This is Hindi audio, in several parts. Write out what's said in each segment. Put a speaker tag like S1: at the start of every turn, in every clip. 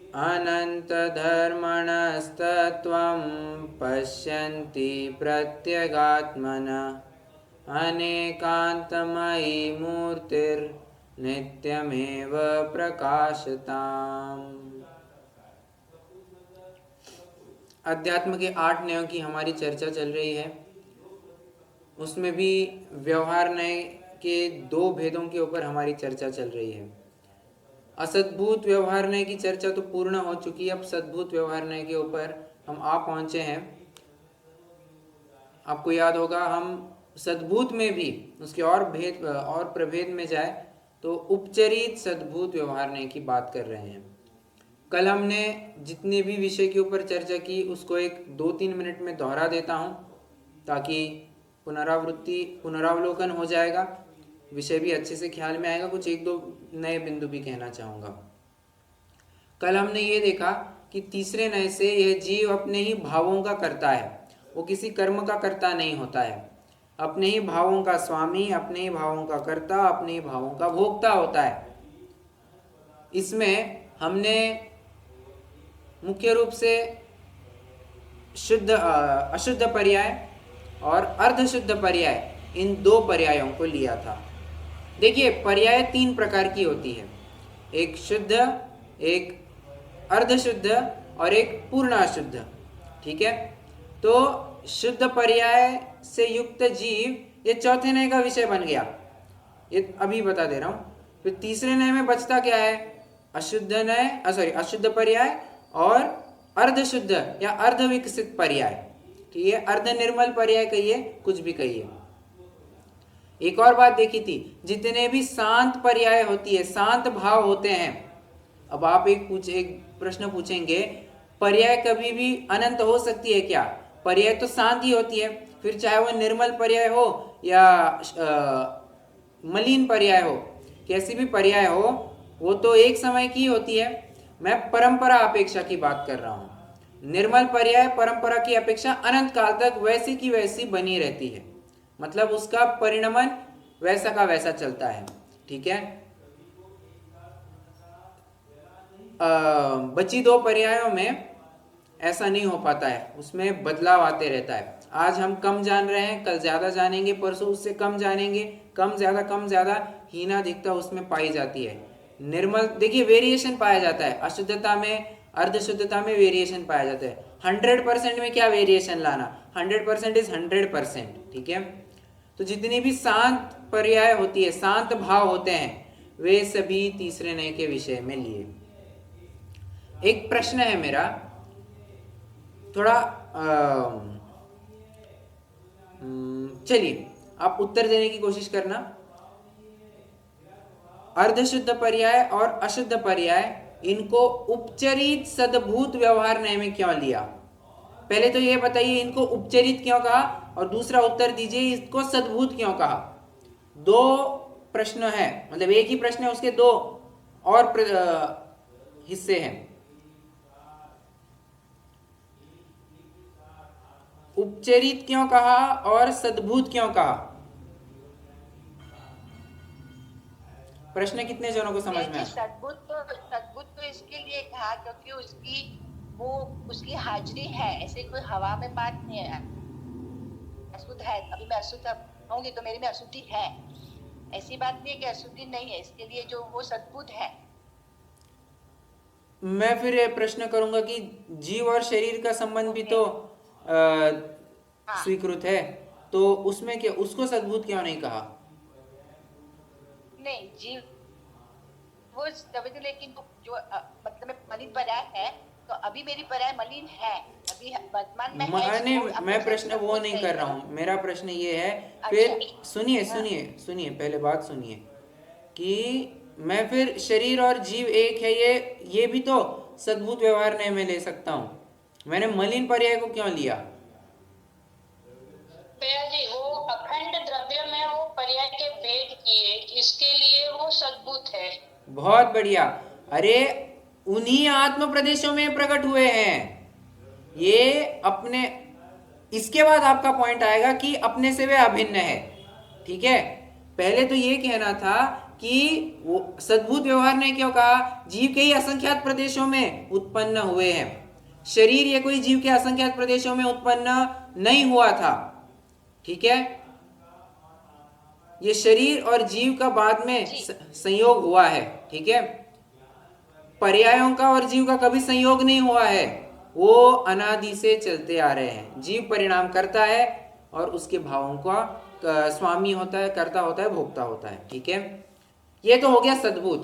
S1: अनन्तधर्मणस्तत्त्वं पश्यन्ति प्रत्यगात्मनः अनेकान्तमयी मूर्तिर्नित्यमेव प्रकाशताम्। अध्यात्म के 8 न्यायों की हमारी चर्चा चल रही है। उसमें भी व्यवहार न्याय के 2 भेदों के ऊपर हमारी चर्चा चल रही है। असद्भूत व्यवहार न्याय की चर्चा तो पूर्ण हो चुकी है। अब सद्भूत व्यवहार न्याय के ऊपर हम आ पहुंचे हैं। आपको याद होगा, हम सद्भूत में भी उसके और भेद और प्रभेद में जाए तो उपचरित सद्भूत व्यवहार न्याय की बात कर रहे हैं। कल हमने जितने भी विषय के ऊपर चर्चा की उसको एक 2-3 मिनट में दोहरा देता हूं ताकि पुनरावलोकन हो जाएगा, विषय भी अच्छे से ख्याल में आएगा। कुछ 1-2 नए बिंदु भी कहना चाहूँगा। कल हमने ये देखा कि तीसरे नए से यह जीव अपने ही भावों का करता है, वो किसी कर्म का कर्ता नहीं होता है। अपने ही भावों का स्वामी, अपने ही भावों का कर्ता, अपने ही भावों का भोक्ता होता है। इसमें हमने मुख्य रूप से शुद्ध अशुद्ध पर्याय और अर्धशुद्ध पर्याय, इन 2 पर्यायों को लिया था। देखिए, पर्याय 3 प्रकार की होती है, एक शुद्ध, एक अर्धशुद्ध और एक पूर्ण अशुद्ध। ठीक है, तो शुद्ध पर्याय से युक्त जीव, ये चौथे नए का विषय बन गया, ये अभी बता दे रहा हूं। फिर तीसरे नए में बचता क्या है? अशुद्ध पर्याय और अर्धशुद्ध या अर्धविकसित पर्याय। ठीक है, अर्ध निर्मल पर्याय कहिए, कुछ भी कहिए। एक और बात देखी थी, जितने भी शांत पर्याय होती है, शांत भाव होते हैं। अब आप एक प्रश्न पूछेंगे, पर्याय कभी भी अनंत हो सकती है क्या? पर्याय तो शांत ही होती है, फिर चाहे वो निर्मल पर्याय हो या मलिन पर्याय हो, कैसी भी पर्याय हो, वो तो एक समय की होती है। मैं परंपरा अपेक्षा की बात कर रहा हूं। निर्मल पर्याय परंपरा की अपेक्षा अनंत काल तक वैसी की वैसी बनी रहती है, मतलब उसका परिणमन वैसा का वैसा चलता है। ठीक है, बची 2 पर्यायों में ऐसा नहीं हो पाता है, उसमें बदलाव आते रहता है। आज हम कम जान रहे हैं, कल ज्यादा जानेंगे, परसों उससे कम जानेंगे, कम ज्यादा हीनाधिकता उसमें पाई जाती है। निर्मल, देखिए, वेरिएशन पाया जाता है, अशुद्धता में, अर्धशुद्धता में वेरिएशन पाया जाता है। 100% में क्या वेरिएशन लाना? 100% इज 100%। ठीक है, तो जितनी भी शांत पर्याय होती है, शांत भाव होते हैं, वे सभी तीसरे नए के विषय में लिए। एक प्रश्न है मेरा, थोड़ा चलिए आप उत्तर देने की कोशिश करना। अर्धशुद्ध पर्याय और अशुद्ध पर्याय, इनको उपचरित सद्भूत व्यवहार न्याय में क्यों लिया? पहले तो ये बताइए, इनको उपचरित क्यों कहा, और दूसरा उत्तर दीजिए, इसको सद्भूत क्यों कहा? 2 प्रश्न है, मतलब एक ही प्रश्न है, उसके 2 और हिस्से हैं। उपचरित क्यों कहा और सद्भूत क्यों कहा? प्रश्न कितने जनों को समझ में आया?
S2: सद्भुत तो इसके लिए कहा क्योंकि उसकी हाजिरी है, ऐसे कोई हवा में बात नहीं है। अशुद्ध है, अभी मैं अशुद्ध होंगी तो मेरे में अशुद्धि है, ऐसी बात नहीं है कि अशुद्धि नहीं है, इसके लिए जो वो सद्भुत है।
S1: मैं फिर प्रश्न करूंगा कि जीव और शरीर का संबंध भी तो स्वीकृत है, तो उसमें क्या, उसको सद्भुत क्यों नहीं कहा?
S2: नहीं, जीव वो लेकिन जो मतलब मलिन पर्याय है, तो अभी मेरी पर्याय मलिन है, अभी वर्तमान में है।
S1: मैं प्रश्न वो नहीं कर रहा हूँ, मेरा प्रश्न ये है, फिर सुनिए सुनिए, पहले बात सुनिए कि मैं फिर शरीर और जीव एक है, ये भी तो सद्भूत व्यवहार ने मैं ले सकता हूँ। मैंने मलिन पर्याय को क्यों लिया?
S3: जी, वो अखंड द्रव्य में वो पर्याय के भेद किए, इसके लिए वो सद्भुत है।
S1: बहुत बढ़िया। अरे, उन्हीं आत्म प्रदेशों में प्रकट हुए हैं ये अपने। इसके बाद आपका पॉइंट आएगा कि अपने से वे अभिन्न है। ठीक है, पहले तो ये कहना था कि वो सद्भूत व्यवहार ने क्यों कहा? जीव के ही असंख्यात प्रदेशों में उत्पन्न हुए हैं। शरीर ये कोई जीव के असंख्यात प्रदेशों में उत्पन्न नहीं हुआ था, ठीक है। ये शरीर और जीव का बाद में संयोग हुआ है, ठीक है। पर्यायों का और जीव का कभी संयोग नहीं हुआ है, वो अनादि से चलते आ रहे हैं। जीव परिणाम करता है और उसके भावों का स्वामी होता है, कर्ता होता है, भोक्ता होता है, ठीक है। ये तो हो गया सद्भूत।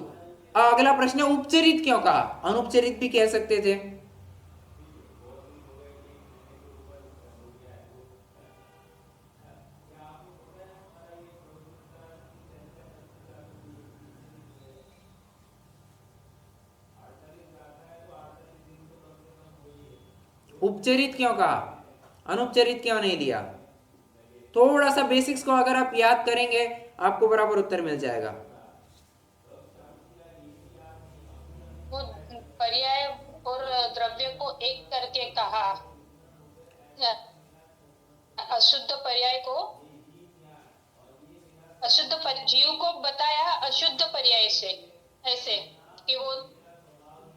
S1: अगला प्रश्न है उपचरित क्यों कहा? अनुपचरित भी कह सकते थे। उपचरित क्यों कहा? अनुपचरित क्यों नहीं दिया? थोड़ा सा बेसिक्स को अगर आप याद करेंगे आपको बराबर उत्तर मिल जाएगा।
S3: वो पर्याय और द्रव्य को एक करके कहा, अशुद्ध पर्याय को जीव को बताया अशुद्ध पर्याय से, ऐसे कि वो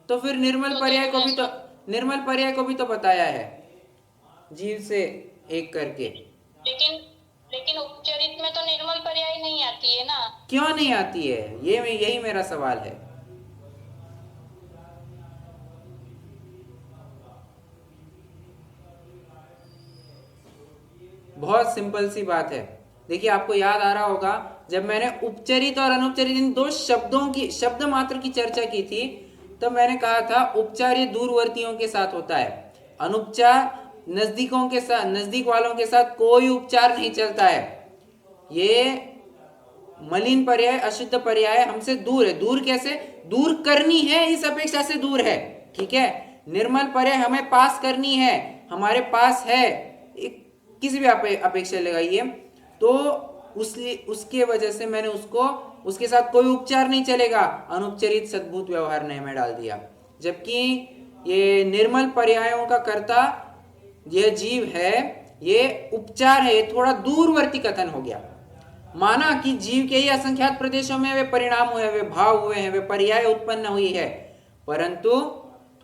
S1: तो फिर निर्मल पर्याय को भी तो बताया है जीव से एक करके।
S3: लेकिन उपचरित में तो निर्मल पर्याय नहीं आती है ना।
S1: क्यों नहीं आती है? यही मेरा सवाल है। बहुत सिंपल सी बात है। देखिए आपको याद आ रहा होगा जब मैंने उपचरित और अनुपचरित इन दो शब्द मात्र की चर्चा की थी, तो मैंने कहा था उपचार ये दूरवर्तियों के साथ होता है, अनुपचार नजदीक वालों के साथ कोई उपचार नहीं चलता है। ये मलिन पर्याय, अशुद्ध पर्याय हमसे दूर है। दूर कैसे? दूर करनी है, इस अपेक्षा से दूर है, ठीक है। निर्मल पर्याय हमें पास करनी है, हमारे पास है, किसी भी अपेक्षा लगाइए, तो उसके वजह से मैंने उसके साथ कोई उपचार नहीं चलेगा, अनुपचरित सद्भूत व्यवहार ने में डाल दिया। जबकि ये निर्मल पर्यायों का कर्ता यह जीव है, ये उपचार है, ये थोड़ा दूरवर्ती कथन हो गया। माना कि जीव के ही असंख्यात प्रदेशों में वे परिणाम हुए, वे भाव हुए हैं, वे पर्याय उत्पन्न हुई है, परंतु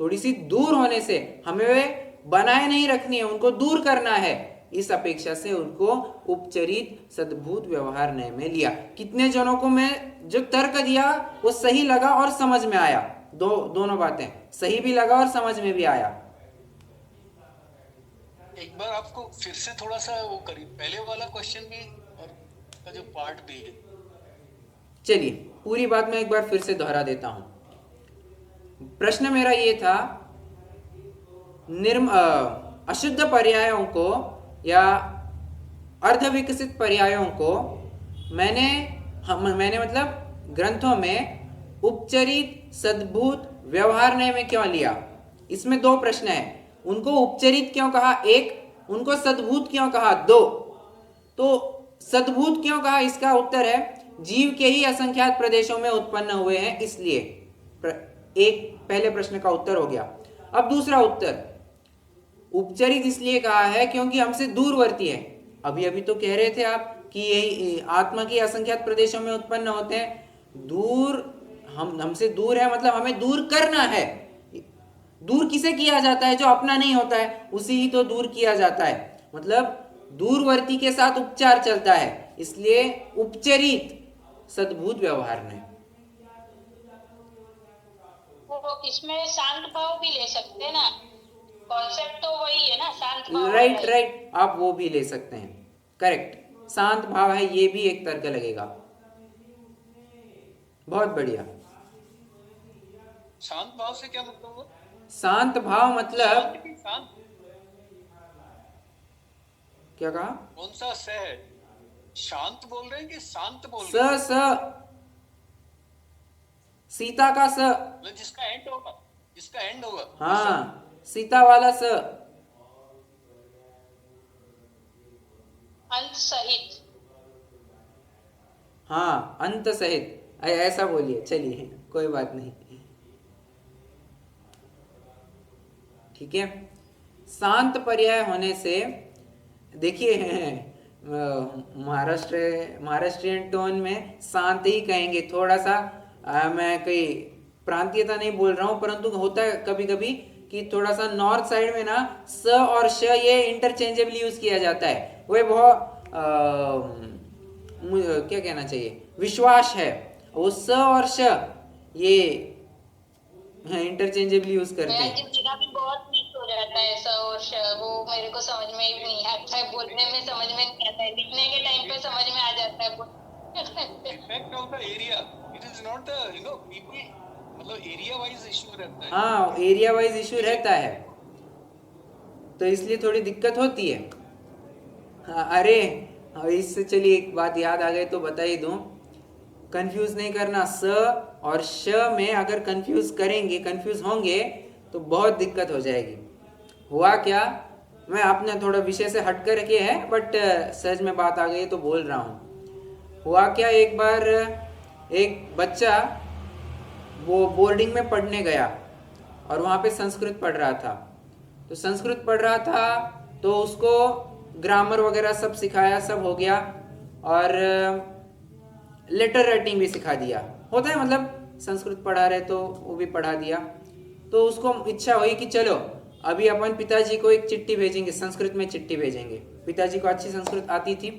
S1: थोड़ी सी दूर होने से हमें वे बनाए नहीं रखनी है, उनको दूर करना है। इस अपेक्षा से उनको उपचरित सद्भूत व्यवहार नय में लिया। कितने जनों को मैं जो तर्क दिया वो सही लगा और समझ में आया। दोनों बातें सही भी लगा और समझ में भी आया।
S4: एक बार आपको फिर से थोड़ा सा वो करिए, पहले वाला क्वेश्चन भी और का जो पार्ट भी है।
S1: चलिए पूरी बात मैं एक बार फिर से दोहरा देता हूं। प्रश्न मेरा ये था, अशुद्ध पर्यायों को या अर्धविकसित पर्यायों को मैंने मतलब ग्रंथों में उपचरित सद्भूत व्यवहार नय में क्यों लिया? इसमें दो प्रश्न है। उनको उपचरित क्यों कहा? एक। उनको सद्भूत क्यों कहा? दो। तो सद्भूत क्यों कहा, इसका उत्तर है जीव के ही असंख्यात प्रदेशों में उत्पन्न हुए हैं, इसलिए। एक पहले प्रश्न का उत्तर हो गया। अब दूसरा उत्तर, उपचरित इसलिए कहा है क्योंकि हमसे दूरवर्ती है। अभी तो कह रहे थे आप कि यही आत्मा के असंख्यात प्रदेशों में उत्पन्न होते हैं। दूर हमसे दूर है मतलब हमें दूर करना है। दूर किसे किया जाता है? जो अपना नहीं होता है उसी ही तो दूर किया जाता है, मतलब दूरवर्ती के साथ उपचार चलता है, इसलिए उपचरित सद्भूत व्यवहार ने।
S3: वो इसमें शांत भाव भी ले सकते हैं ना, कॉन्सेप्ट तो वही है ना, शांत भाव।
S1: राइट, आप वो भी ले सकते हैं, करेक्ट। शांत भाव है, ये भी एक तर्क लगेगा। बहुत बढ़िया।
S4: शांत भाव से क्या मतलब?
S1: शांत भाव मतलब
S4: शांत
S1: क्या कहा?
S4: कौन सा स है? शांत बोल रहे हैं कि शांत बोल रहे हैं?
S1: सीता का स,
S4: मतलब जिसका एंड होगा।
S1: हाँ, सीता वाला स,
S3: अंत सहित।
S1: हाँ, अंत सहित, ऐसा बोलिए। चलिए कोई बात नहीं, ठीक है। शांत पर्याय होने से देखिए महाराष्ट्रियन टोन में शांत ही कहेंगे। थोड़ा सा मैं कोई प्रांतीयता नहीं बोल रहा हूँ, परंतु होता है कभी कभी कि थोड़ा सा नॉर्थ साइड में ना स और श ये इंटरचेंजेबली यूज किया जाता है। वह बहुत क्या कहना चाहिए, विश्वास है। वो स और श ये इंटरचेंजेबली यूज करते हैं।
S3: मेरा भी बहुत मिस हो जाता है स और श, वो मेरे को समझ में ही नहीं आता है, बोलने में समझ में नहीं आता है, लिखने के टाइम पे समझ में आ जाता है।
S4: Effect of the area, it is not the people, मतलब एरिया वाइज इशू रहता है।
S1: हाँ, एरिया वाइज इशू रहता है, तो इसलिए थोड़ी दिक्कत होती है। हाँ, अरे इससे चलिए एक बात याद आ गई तो बता ही दूं, कंफ्यूज नहीं करना। स और श में अगर कंफ्यूज होंगे तो बहुत दिक्कत हो जाएगी। हुआ क्या, मैं आपने थोड़ा विषय से हट कर के है, बट सहज में बात आ गई तो बोल रहा हूँ। हुआ क्या, एक बार एक बच्चा वो बोर्डिंग में पढ़ने गया और वहाँ पे संस्कृत पढ़ रहा था। तो संस्कृत पढ़ रहा था तो उसको ग्रामर वगैरह सब सिखाया, सब हो गया, और लेटर राइटिंग भी सिखा दिया। होता है, मतलब संस्कृत पढ़ा रहे तो वो भी पढ़ा दिया। तो उसको इच्छा हुई कि चलो अभी अपन पिताजी को एक चिट्ठी भेजेंगे, संस्कृत में चिट्ठी भेजेंगे। पिताजी को अच्छी संस्कृत आती थी,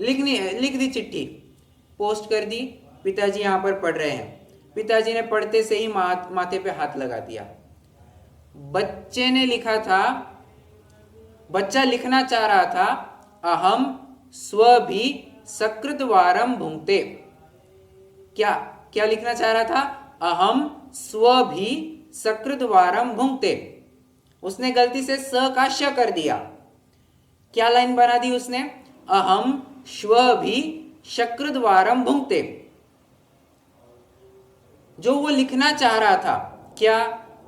S1: लिख दी चिट्ठी, पोस्ट कर दी। पिताजी यहाँ पर पढ़ रहे हैं। पिताजी ने पढ़ते से ही माथे पे हाथ लगा दिया। बच्चे ने लिखा था, बच्चा लिखना चाह रहा था, अहम स्वभी सकृतवारम भुंक्ते। क्या क्या लिखना चाह रहा था, अहम स्वभी सकृतवारम भुंक्ते। उसने गलती से स का श कर दिया। क्या लाइन बना दी उसने, अहम स्वभी सकृतवारम भुंक्ते। जो वो लिखना चाह रहा था, क्या,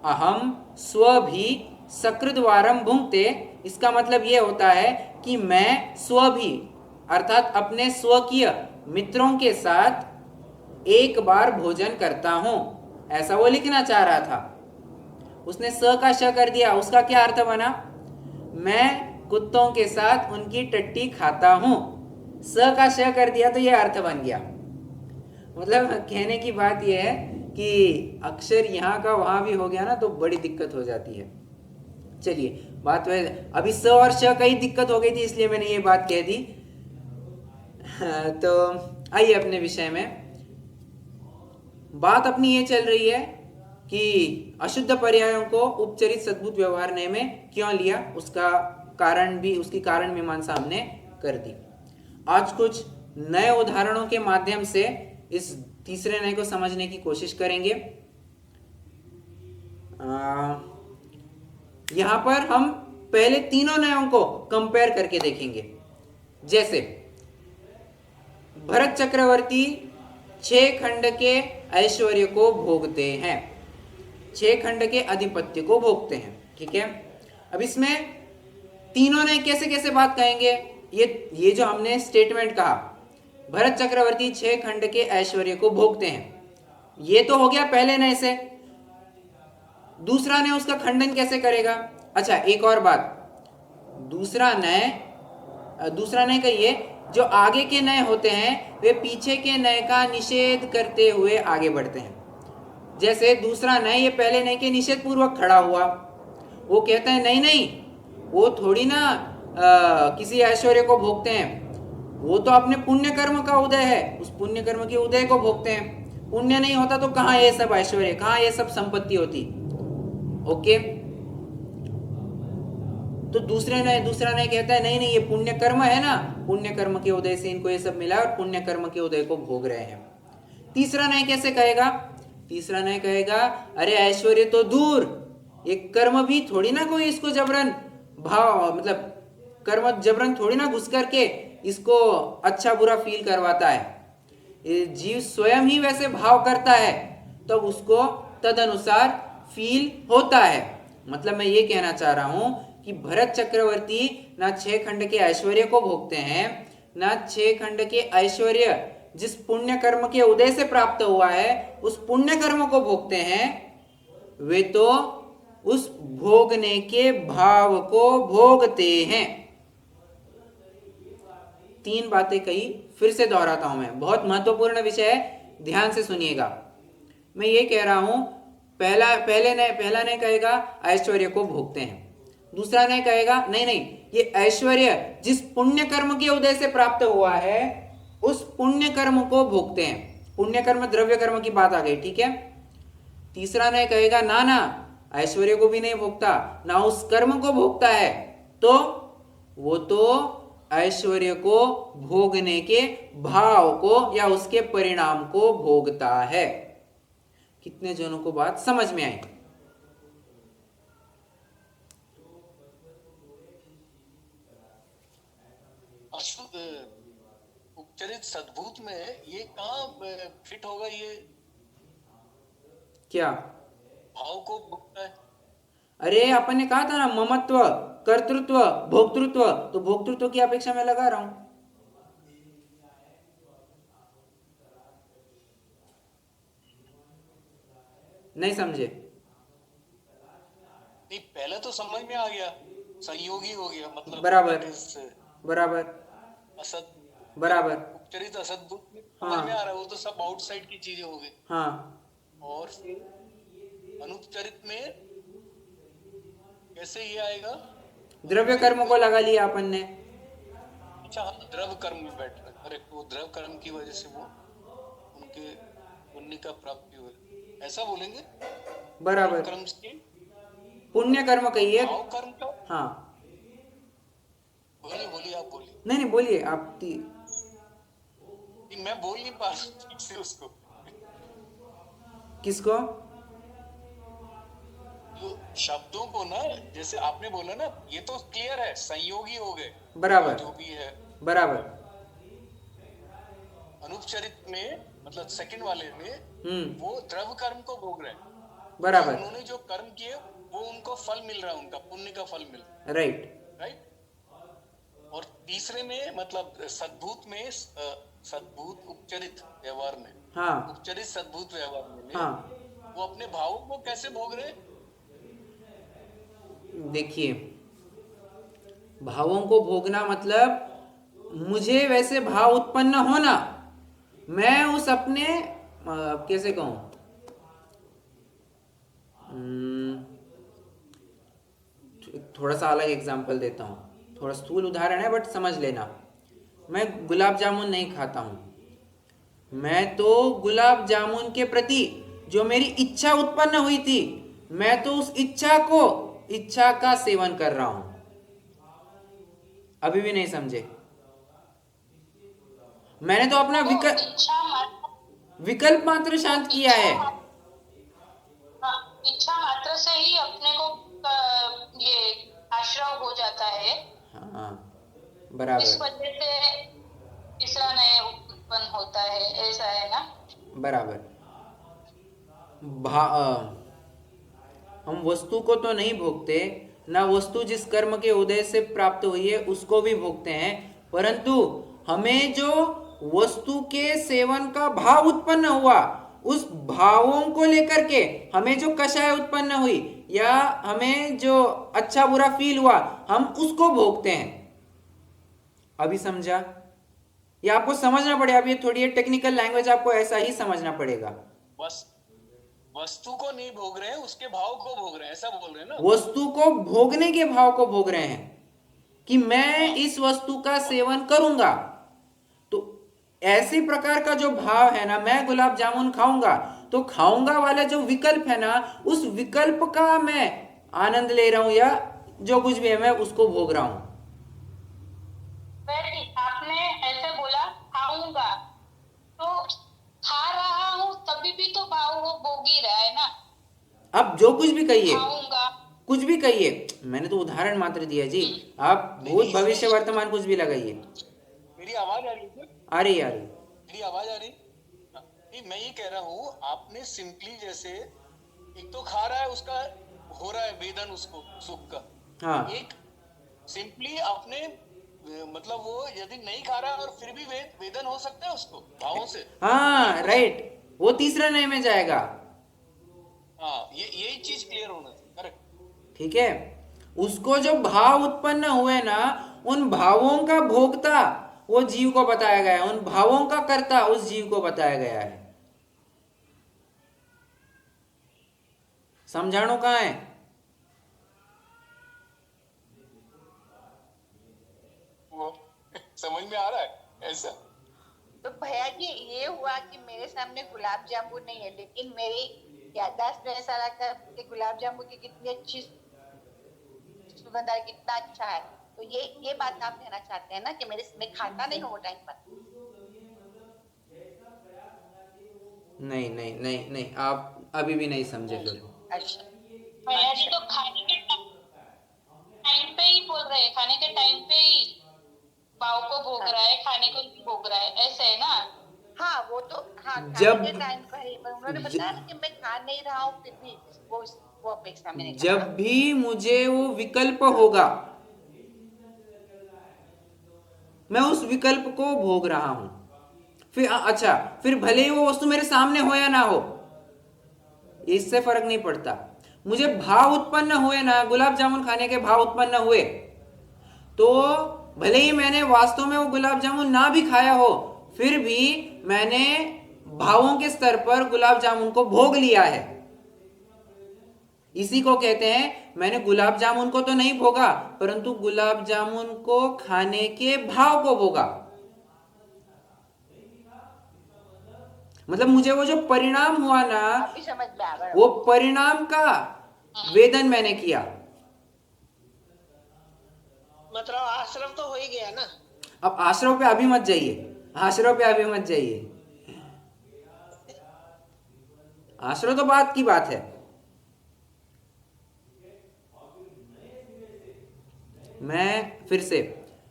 S1: अहम स्वभी सकृतवारम भुंक्ते, इसका मतलब ये होता है कि मैं स्वभी अर्थात अपने स्वकीय मित्रों के साथ एक बार भोजन करता हूं, ऐसा वो लिखना चाह रहा था। उसने स का श कर दिया। उसका क्या अर्थ बना, मैं कुत्तों के साथ उनकी टट्टी खाता हूं। स का श कर दिया तो यह अर्थ बन गया। मतलब कहने की बात यह है कि अक्षर यहाँ का वहां भी हो गया ना तो बड़ी दिक्कत हो जाती है। चलिए, बात वह अभी स और श का ही दिक्कत हो गई थी, इसलिए मैंने ये बात कह दी। तो आइए अपने विषय में। बात अपनी ये चल रही है कि अशुद्ध पर्यायों को उपचरित सद्भुत व्यवहार नय में क्यों लिया, उसकी कारण मीमांसा हमने कर दी। आज कुछ नए उदाहरणों के माध्यम से इस तीसरे नय को समझने की कोशिश करेंगे। यहां पर हम पहले तीनों नयों को कंपेयर करके देखेंगे। जैसे भरत चक्रवर्ती 6 खंड के ऐश्वर्य को भोगते हैं, 6 खंड के आधिपत्य को भोगते हैं, ठीक है। अब इसमें तीनों ने कैसे कैसे बात कहेंगे, ये जो हमने स्टेटमेंट कहा, भरत चक्रवर्ती 6 खंड के ऐश्वर्य को भोगते हैं, ये तो हो गया पहले नय से। दूसरा नय उसका खंडन कैसे करेगा। अच्छा, एक और बात, दूसरा नय कहिए, जो आगे के नय होते हैं वे पीछे के नय का निषेध करते हुए आगे बढ़ते हैं। जैसे दूसरा नय ये पहले नय के निषेध पूर्वक खड़ा हुआ, वो कहता है नहीं, वो थोड़ी ना किसी ऐश्वर्य को भोगते हैं, वो तो अपने पुण्य कर्म का उदय है, उस पुण्य कर्म के उदय को भोगते हैं। पुण्य नहीं होता तो कहाँ ये सब ऐश्वर्य, कहाँ ये सब संपत्ति होती। ओके, तो दूसरा नय कहता है नहीं, ये पुण्य कर्म है ना, पुण्य कर्म के उदय से इनको ये सब मिला और पुण्य कर्म के उदय को भोग रहे हैं। तीसरा नय कैसे कहेगा, तीसरा नय कहेगा अरे ऐश्वर्य तो दूर, ये कर्म भी थोड़ी ना कोई इसको जबरन मतलब कर्म जबरन थोड़ी ना घुस करके इसको अच्छा बुरा फील करवाता है। जीव स्वयं ही वैसे भाव करता है तो उसको तदनुसार फील होता है। मतलब मैं ये कहना चाह रहा हूं कि भरत चक्रवर्ती ना 6 खंड के ऐश्वर्य को भोगते हैं, ना 6 खंड के ऐश्वर्य जिस पुण्य कर्म के उदय से प्राप्त हुआ है उस पुण्य कर्म को भोगते हैं, वे तो उस भोगने के भाव को भोगते हैं। 3 बातें कही, फिर से दोहराता हूं मैं, बहुत महत्वपूर्ण विषय है, ध्यान से सुनिएगा। मैं ये कह रहा हूं, पहला ने कहेगा ऐश्वर्य को भोगते हैं, दूसरा ने कहेगा नहीं नहीं, ये ऐश्वर्य जिस पुण्य कर्म के उदय से प्राप्त हुआ है उस पुण्य कर्म को भोगते हैं। पुण्य कर्म द्रव्य कर्म की बात आ गई, ठीक है। तीसरा ने कहेगा ना ना, ऐश्वर्य को भी नहीं भोगता, ना उस कर्म को भोगता है, तो वो तो ऐश्वर्य को भोगने के भाव को या उसके परिणाम को भोगता है। कितने जनों को बात समझ में आई?
S4: उपचरित सद्भूत में ये कहाँ फिट होगा? ये
S1: क्या
S4: भाव को भोगता है?
S1: अरे अपन ने कहा था ना, ममत्व, कर्तृत्व, भोक्तृत्व, तो भोक्तृत्व की अपेक्षा मैं लगा रहा हूं। नहीं समझे?
S4: नहीं, पहले तो समझ में आ गया, संयोगी हो गया, मतलब
S1: बराबर बराबर
S4: असत
S1: बराबर,
S4: उपचरित असद्भुत में
S1: हाँ।
S4: समझ में आ रहा है, वो तो सब आउटसाइड की चीजें हो गई।
S1: हाँ,
S4: और फिर अनुपचरित में कैसे ये आएगा?
S1: द्रव्य कर्म को लगा लिया अपन ने।
S4: अच्छा, हाँ, द्रव कर्म में बैठ रहा, अरे वो द्रव कर्म की वजह से वो उनके पुण्य का प्राप्ति हुई, ऐसा बोलेंगे?
S1: बराबर,
S4: कर्म के
S1: पुण्य कर्म कहिए।
S4: भाव कर्म का।
S1: हाँ,
S4: बोलिए बोलिए, आप बोलिए।
S1: नहीं बोलिए आप।
S4: मैं बोल नहीं पा रहा ठीक से उसको।
S1: किसको?
S4: तो शब्दों को ना, जैसे आपने बोला ना, ये तो क्लियर है, संयोगी हो गए,
S1: बराबर
S4: जो भी है।
S1: बराबर।
S4: अनुपचरित में मतलब सेकंड वाले में वो द्रव कर्म को भोग रहे हैं।
S1: बराबर,
S4: उन्होंने जो कर्म किए वो उनको फल मिल रहा है, उनका पुण्य का फल मिल रहा है।
S1: राइट।
S4: और तीसरे में मतलब सद्भूत में, सद्भूत उपचरित व्यवहार में,
S1: हाँ,
S4: उपचरित सद्भूत व्यवहार में,
S1: हाँ,
S4: वो अपने भावों को कैसे भोग रहे हैं?
S1: देखिए, भावों को भोगना मतलब मुझे वैसे भाव उत्पन्न होना, मैं उस अपने कैसे कहूं, थोड़ा सा अलग एग्जांपल देता हूं, थोड़ा स्थूल उदाहरण है बट समझ लेना। मैं गुलाब जामुन नहीं खाता हूं, मैं तो गुलाब जामुन के प्रति जो मेरी इच्छा उत्पन्न हुई थी, मैं तो उस इच्छा का सेवन कर रहा हूं। अभी भी नहीं समझे? मैंने तो अपना विकल्प मात्र शांत किया है।
S3: इच्छा मात्र से ही अपने को ये आश्रव हो जाता है।
S1: हाँ, बराबर।
S3: इस वजह से तीसरा नए उत्पन्न होता है, ऐसा है ना?
S1: बराबर। हम वस्तु को तो नहीं भोगते, ना वस्तु जिस कर्म के उदय से प्राप्त हुई है उसको भी भोगते हैं, परंतु हमें जो वस्तु के सेवन का भाव उत्पन्न हुआ, उस भावों को लेकर के हमें जो कषाय उत्पन्न हुई या हमें जो अच्छा बुरा फील हुआ, हम उसको भोगते हैं। अभी समझा? ये आपको समझना पड़ेगा। अब ये थोड़ी टेक्निकल लैंग्वेज, आपको ऐसा ही समझना पड़ेगा।
S4: बस वस्तु को नहीं भोग रहे हैं, उसके भाव को भोग रहे हैं, ऐसा बोल रहे हैं ना?
S1: वस्तु को भोगने के भाव को भोग रहे हैं कि मैं इस वस्तु का सेवन करूंगा, तो ऐसे प्रकार का जो भाव है ना, मैं गुलाब जामुन खाऊंगा, तो खाऊंगा वाला जो विकल्प है ना, उस विकल्प का मैं आनंद ले रहा हूं या जो कुछ भी है मैं उसको भोग रहा हूं।
S3: आपने ऐसे बोला खाऊंगा, तो खा रहा हूँ तभी भी तो भाव वो भोग ही रहा है ना।
S4: अब जो कुछ भी कहिए,
S3: कुछ
S1: भी कहिए, मैंने तो उदाहरण मात्र दिया जी, आप भूत भविष्य वर्तमान कुछ भी लगाइए।
S4: मेरी आवाज आ रही है?
S1: आ रही है।
S4: मेरी आवाज आ रही? नहीं, मैं ये कह रहा हूँ, आपने सिंपली जैसे एक तो खा रहा है, उसका हो रहा है वेदन उसको सुख का,
S1: हाँ,
S4: एक सिंपली आपने मतलब वो यदि नहीं खा रहा और फिर भी वेदन हो सकता है उसको भावों से।
S1: हाँ, राइट, वो तीसरा नए में जाएगा।
S4: हाँ, यही चीज क्लियर होना चाहिए। करेक्ट,
S1: ठीक है। उसको जो भाव उत्पन्न हुए ना, उन भावों का भोक्ता वो जीव को बताया गया है, उन भावों का कर्ता उस जीव को बताया गया है। समझाणु कहाँ है?
S4: वो समझ में आ रहा है ऐसा?
S2: तो भैया जी ये हुआ कि मेरे सामने गुलाब जामुन नहीं है, लेकिन मेरी याददाश्त में ऐसा लगता है कि गुलाब जामुन की कितनी अच्छी सुगंध है, कितना अच्छा है। तो ये बात आप कहना चाहते हैं ना कि मैं खाता नहीं हूँ वो टाइम पर?
S1: नहीं नहीं नहीं नहीं, आप अभी भी नहीं समझे फिर।
S2: अच्छा
S3: भैया जी तो खाने के टाइम पे ही बोल रहे हैं, खाने के टाइम पे ही भाव को भोग रहा है, खाने को नहीं भोग रहा है, ऐसे है ना?
S2: हाँ वो तो हाँ खाने
S1: जब
S2: के टाइम पर ही, पर उन्होंने बताया ना कि मैं खा नहीं रहा हूँ, फिर भी वो अपेक्षा मैंने कहा।
S1: जब भी मुझे वो विकल्प होगा, मैं उस विकल्प को भोग रहा हूं। फिर अच्छा, फिर भले ही वो वस्तु मेरे सामने हो या ना हो, इससे फर्क नहीं पड़ता। मुझे भाव उत्पन्न हुए ना, गुलाब जामुन खाने के भाव उत्पन्न हुए, तो भले ही मैंने वास्तव में वो गुलाब जामुन ना भी खाया हो, फिर भी मैंने भावों के स्तर पर गुलाब जामुन को भोग लिया है। इसी को कहते हैं मैंने गुलाब जामुन को तो नहीं भोगा, परंतु गुलाब जामुन को खाने के भाव को भोगा। मतलब मुझे वो जो परिणाम हुआ ना,
S2: अभी समझ में आ गया।
S1: वो परिणाम का वेदन मैंने किया।
S5: मतलब आश्रम तो हो ही गया ना।
S1: अब आश्रम पे अभी मत जाइए, आश्रम पे अभी मत जाइए, आश्रम तो बात की बात है।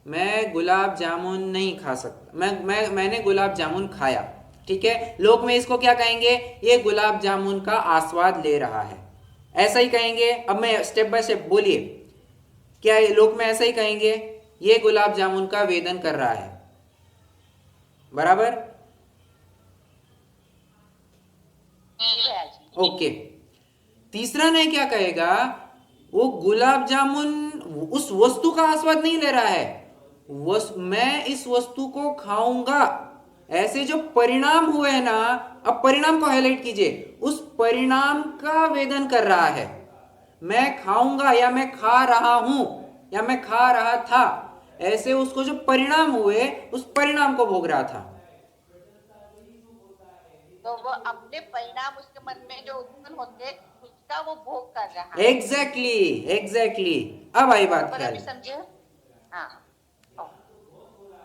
S1: मैं गुलाब जामुन नहीं खा सकता। मैंने गुलाब जामुन खाया, ठीक है। लोक में इसको क्या कहेंगे? ये गुलाब जामुन का आस्वाद ले रहा है, ऐसा ही कहेंगे। अब मैं स्टेप बाय स्टेप, बोलिए, क्या ये लोक में ऐसा ही कहेंगे? ये गुलाब जामुन का वेदन कर रहा है, बराबर?
S2: भैया जी
S1: ओके। तीसरा नहीं क्या कहेगा? वो गुलाब जामुन उस वस्तु का आस्वाद नहीं ले रहा है, मैं इस वस्तु को खाऊंगा, ऐसे जो परिणाम हुए हैं ना, अब परिणाम को हाईलाइट कीजिए, उस परिणाम का वेदन कर रहा है। मैं खाऊंगा या मैं खा रहा हूं या मैं खा रहा था, ऐसे उसको जो परिणाम हुए उस परिणाम को भोग रहा था।
S2: तो वो अपने परिणाम उसके मन में जो उत्पन्न होते उसका वो भोग कर रहा है।
S1: एग्जैक्टली अब आई बात
S2: पर
S1: ख्याल
S2: अभी
S1: में।
S2: समझे? हाँ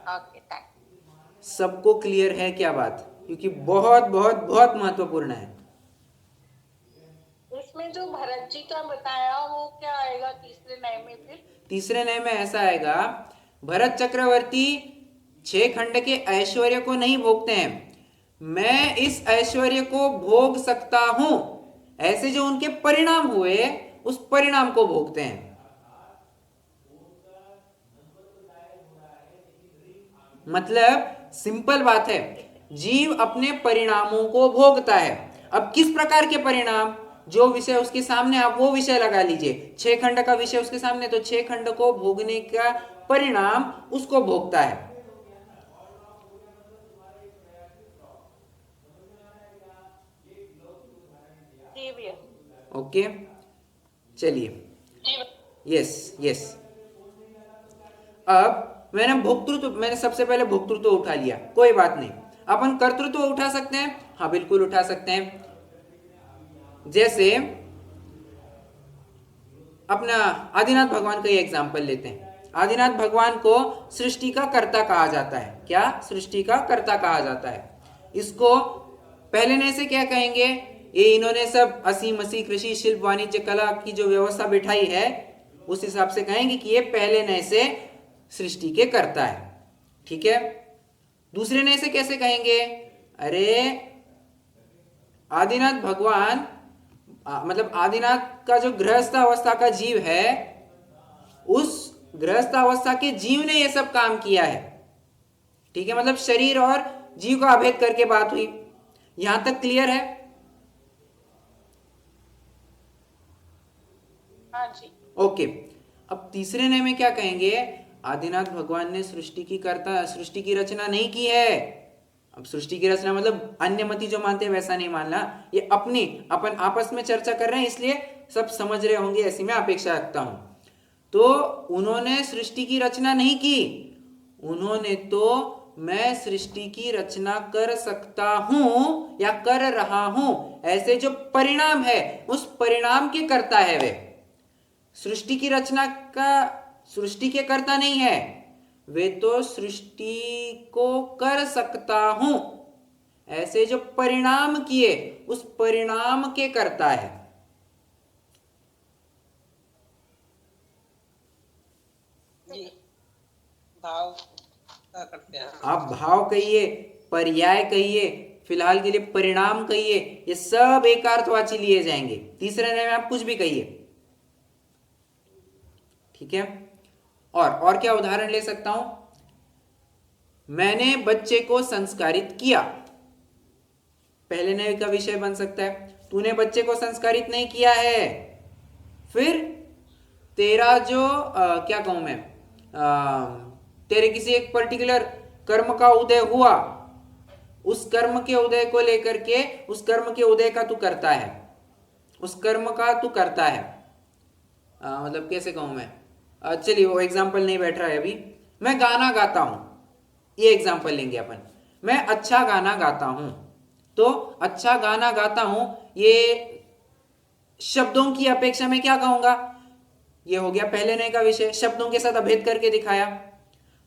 S2: ओके थैंक।
S1: सबको क्लियर है क्या बात? क्योंकि बहुत बहुत बहुत महत्वपूर्ण है।
S5: इसमें जो भरत जी का बताया वो क्या आएगा तीसरे नए में? फिर
S1: तीसरे नए में ऐसा आएगा, भरत चक्रवर्ती 6 खंड के ऐश्वर्य को नहीं भोगते हैं, मैं इस ऐश्वर्य को भोग सकता हूं, ऐसे जो उनके परिणाम हुए उस परिणाम को भोगते हैं। मतलब सिंपल बात है, जीव अपने परिणामों को भोगता है। अब किस प्रकार के परिणाम? जो विषय उसके सामने, आप वो विषय लगा लीजिए। 6 खंड का विषय उसके सामने, तो 6 खंड को भोगने का परिणाम उसको भोगता है।
S5: जी भैया।
S1: ओके, चलिए, यस। अब मैंने सबसे पहले भोक्तृत्व उठा लिया, कोई बात नहीं। अपन कर्तृत्व उठा सकते हैं, हाँ बिल्कुल उठा सकते हैं। जैसे अपना आदिनाथ भगवान का ही एग्जाम्पल लेते हैं। आदिनाथ भगवान को सृष्टि का कर्ता कहा जाता है। क्या? सृष्टि का कर्ता कहा जाता है। इसको पहले नए से क्या कहेंगे? ये इन्होंने सब असीम मसीह कृषि शिल्प वाणिज्य कला की जो व्यवस्था बिठाई है, उस हिसाब से कहेंगे कि ये पहले नए से सृष्टि के कर्ता है, ठीक है। दूसरे नए से कैसे कहेंगे? अरे आदिनाथ भगवान मतलब आदिनाथ का जो गृहस्थ अवस्था का जीव है, उस गृहस्थ अवस्था के जीव ने ये सब काम किया है, ठीक है। मतलब शरीर और जीव का अभेद करके बात हुई, यहां तक क्लियर है?
S5: हाँ जी।
S1: ओके। अब तीसरे नए में क्या कहेंगे? आदिनाथ भगवान ने सृष्टि की रचना नहीं की है। अब सृष्टि की रचना मतलब अन्यमति जो मानते हैं वैसा नहीं मानना, ये अपन आपस में चर्चा कर रहे हैं इसलिए सब समझ रहे होंगे ऐसी मैं अपेक्षा रखता हूं। तो उन्होंने सृष्टि की रचना नहीं की, उन्होंने तो मैं सृष्टि की रचना कर सकता हूं या कर रहा हूं ऐसे जो परिणाम है उस परिणाम के कर्ता है वे। सृष्टि की रचना का सृष्टि के कर्ता नहीं है, वे तो सृष्टि को कर सकता हूं ऐसे जो परिणाम किए उस परिणाम के कर्ता है।
S5: जी भाव क्या करते हैं?
S1: आप भाव कहिए, पर्याय कहिए, फिलहाल के लिए परिणाम कहिए, ये सब एकार्थवाची लिए जाएंगे। तीसरे नए में आप कुछ भी कहिए, ठीक है। और क्या उदाहरण ले सकता हूं? मैंने बच्चे को संस्कारित किया, पहले नए का विषय बन सकता है। तूने बच्चे को संस्कारित नहीं किया है, फिर तेरा जो क्या कहूं मैं, तेरे किसी एक पर्टिकुलर कर्म का उदय हुआ, उस कर्म के उदय को लेकर के उस कर्म के उदय का तू करता है, उस कर्म का तू करता है। मतलब कैसे कहूं मैं, चलिए वो एग्जाम्पल नहीं बैठ रहा है अभी। मैं गाना गाता हूं, ये एग्जाम्पल लेंगे अपन। मैं अच्छा गाना गाता हूं, तो अच्छा गाना गाता हूं ये शब्दों की अपेक्षा में क्या कहूंगा, ये हो गया पहले नए का विषय, शब्दों के साथ अभेद करके दिखाया।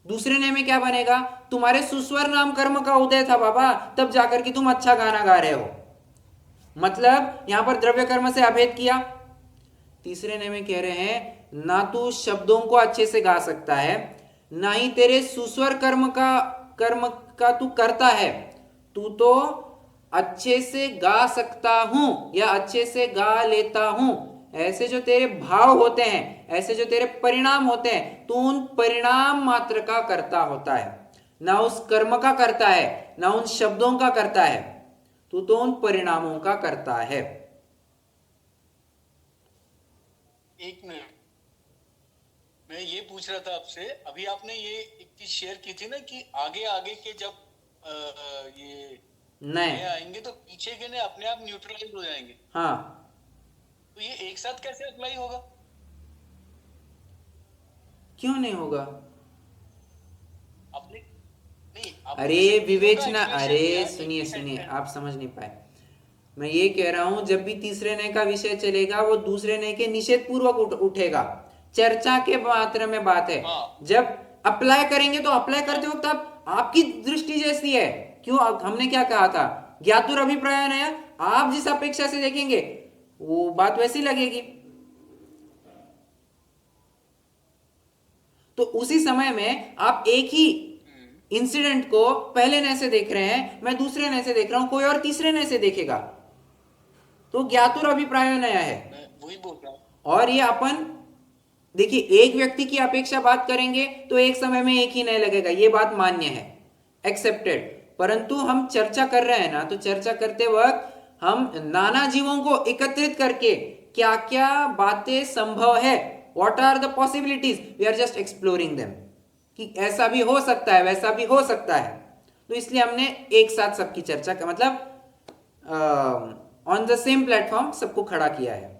S1: दूसरे नए में क्या बनेगा, तुम्हारे सुस्वर नाम कर्म का उदय था बाबा, तब जाकर के तुम अच्छा गाना गा रहे हो, मतलब यहां पर द्रव्य कर्म से अभेद किया। तीसरे नए में कह रहे हैं ना तू शब्दों को अच्छे से गा सकता है, ना ही तेरे सुस्वर कर्म का तू करता है, तू तो अच्छे से गा सकता हूं या अच्छे से गा लेता हूं ऐसे जो तेरे भाव होते हैं, ऐसे जो तेरे परिणाम होते हैं, तू उन परिणाम मात्र का करता होता है, ना उस कर्म का करता है, ना उन शब्दों का करता है, तू तो उन परिणामों का करता है।
S4: एक मिनट, मैं ये पूछ रहा था आपसे, अभी आपने ये एक चीज शेयर की थी ना कि आगे आगे के जब ये नए आएंगे तो पीछे के ने अपने आप न्यूट्रलाइज हो जाएंगे।
S1: हाँ,
S4: तो ये एक साथ कैसे अप्लाई होगा?
S1: क्यों नहीं होगा?
S4: आपने नहीं,
S1: अरे विवेचना, अरे सुनिए आप समझ नहीं पाए। मैं ये कह रहा हूं जब भी तीसरे नए का विषय चलेगा वो दूसरे नए के निषेध पूर्वक उठेगा, चर्चा के मात्र में बात है। जब अप्लाई करेंगे तो अप्लाई करते वक्त आपकी दृष्टि जैसी है। क्यों, हमने क्या कहा था, ज्ञातुर अभिप्राय नया, आप जिस अपेक्षा से देखेंगे वो बात वैसी लगेगी। तो उसी समय में आप एक ही इंसिडेंट को पहले नए से देख रहे हैं, मैं दूसरे नए से देख रहा हूं, कोई और तीसरे नए से देखेगा, तो ज्ञातुर अभिप्राय नया है।
S4: वही बोल रहा हूं।
S1: और ये अपन देखिए, एक व्यक्ति की अपेक्षा बात करेंगे तो एक समय में एक ही नए लगेगा, ये बात मान्य है, एक्सेप्टेड। परंतु हम चर्चा कर रहे हैं ना, तो चर्चा करते वक्त हम नाना जीवों को एकत्रित करके क्या क्या बातें संभव है, what are the possibilities, we are just exploring them, कि ऐसा भी हो सकता है, वैसा भी हो सकता है। तो इसलिए हमने एक साथ सबकी चर्चा का मतलब ऑन द सेम प्लेटफॉर्म सबको खड़ा किया है।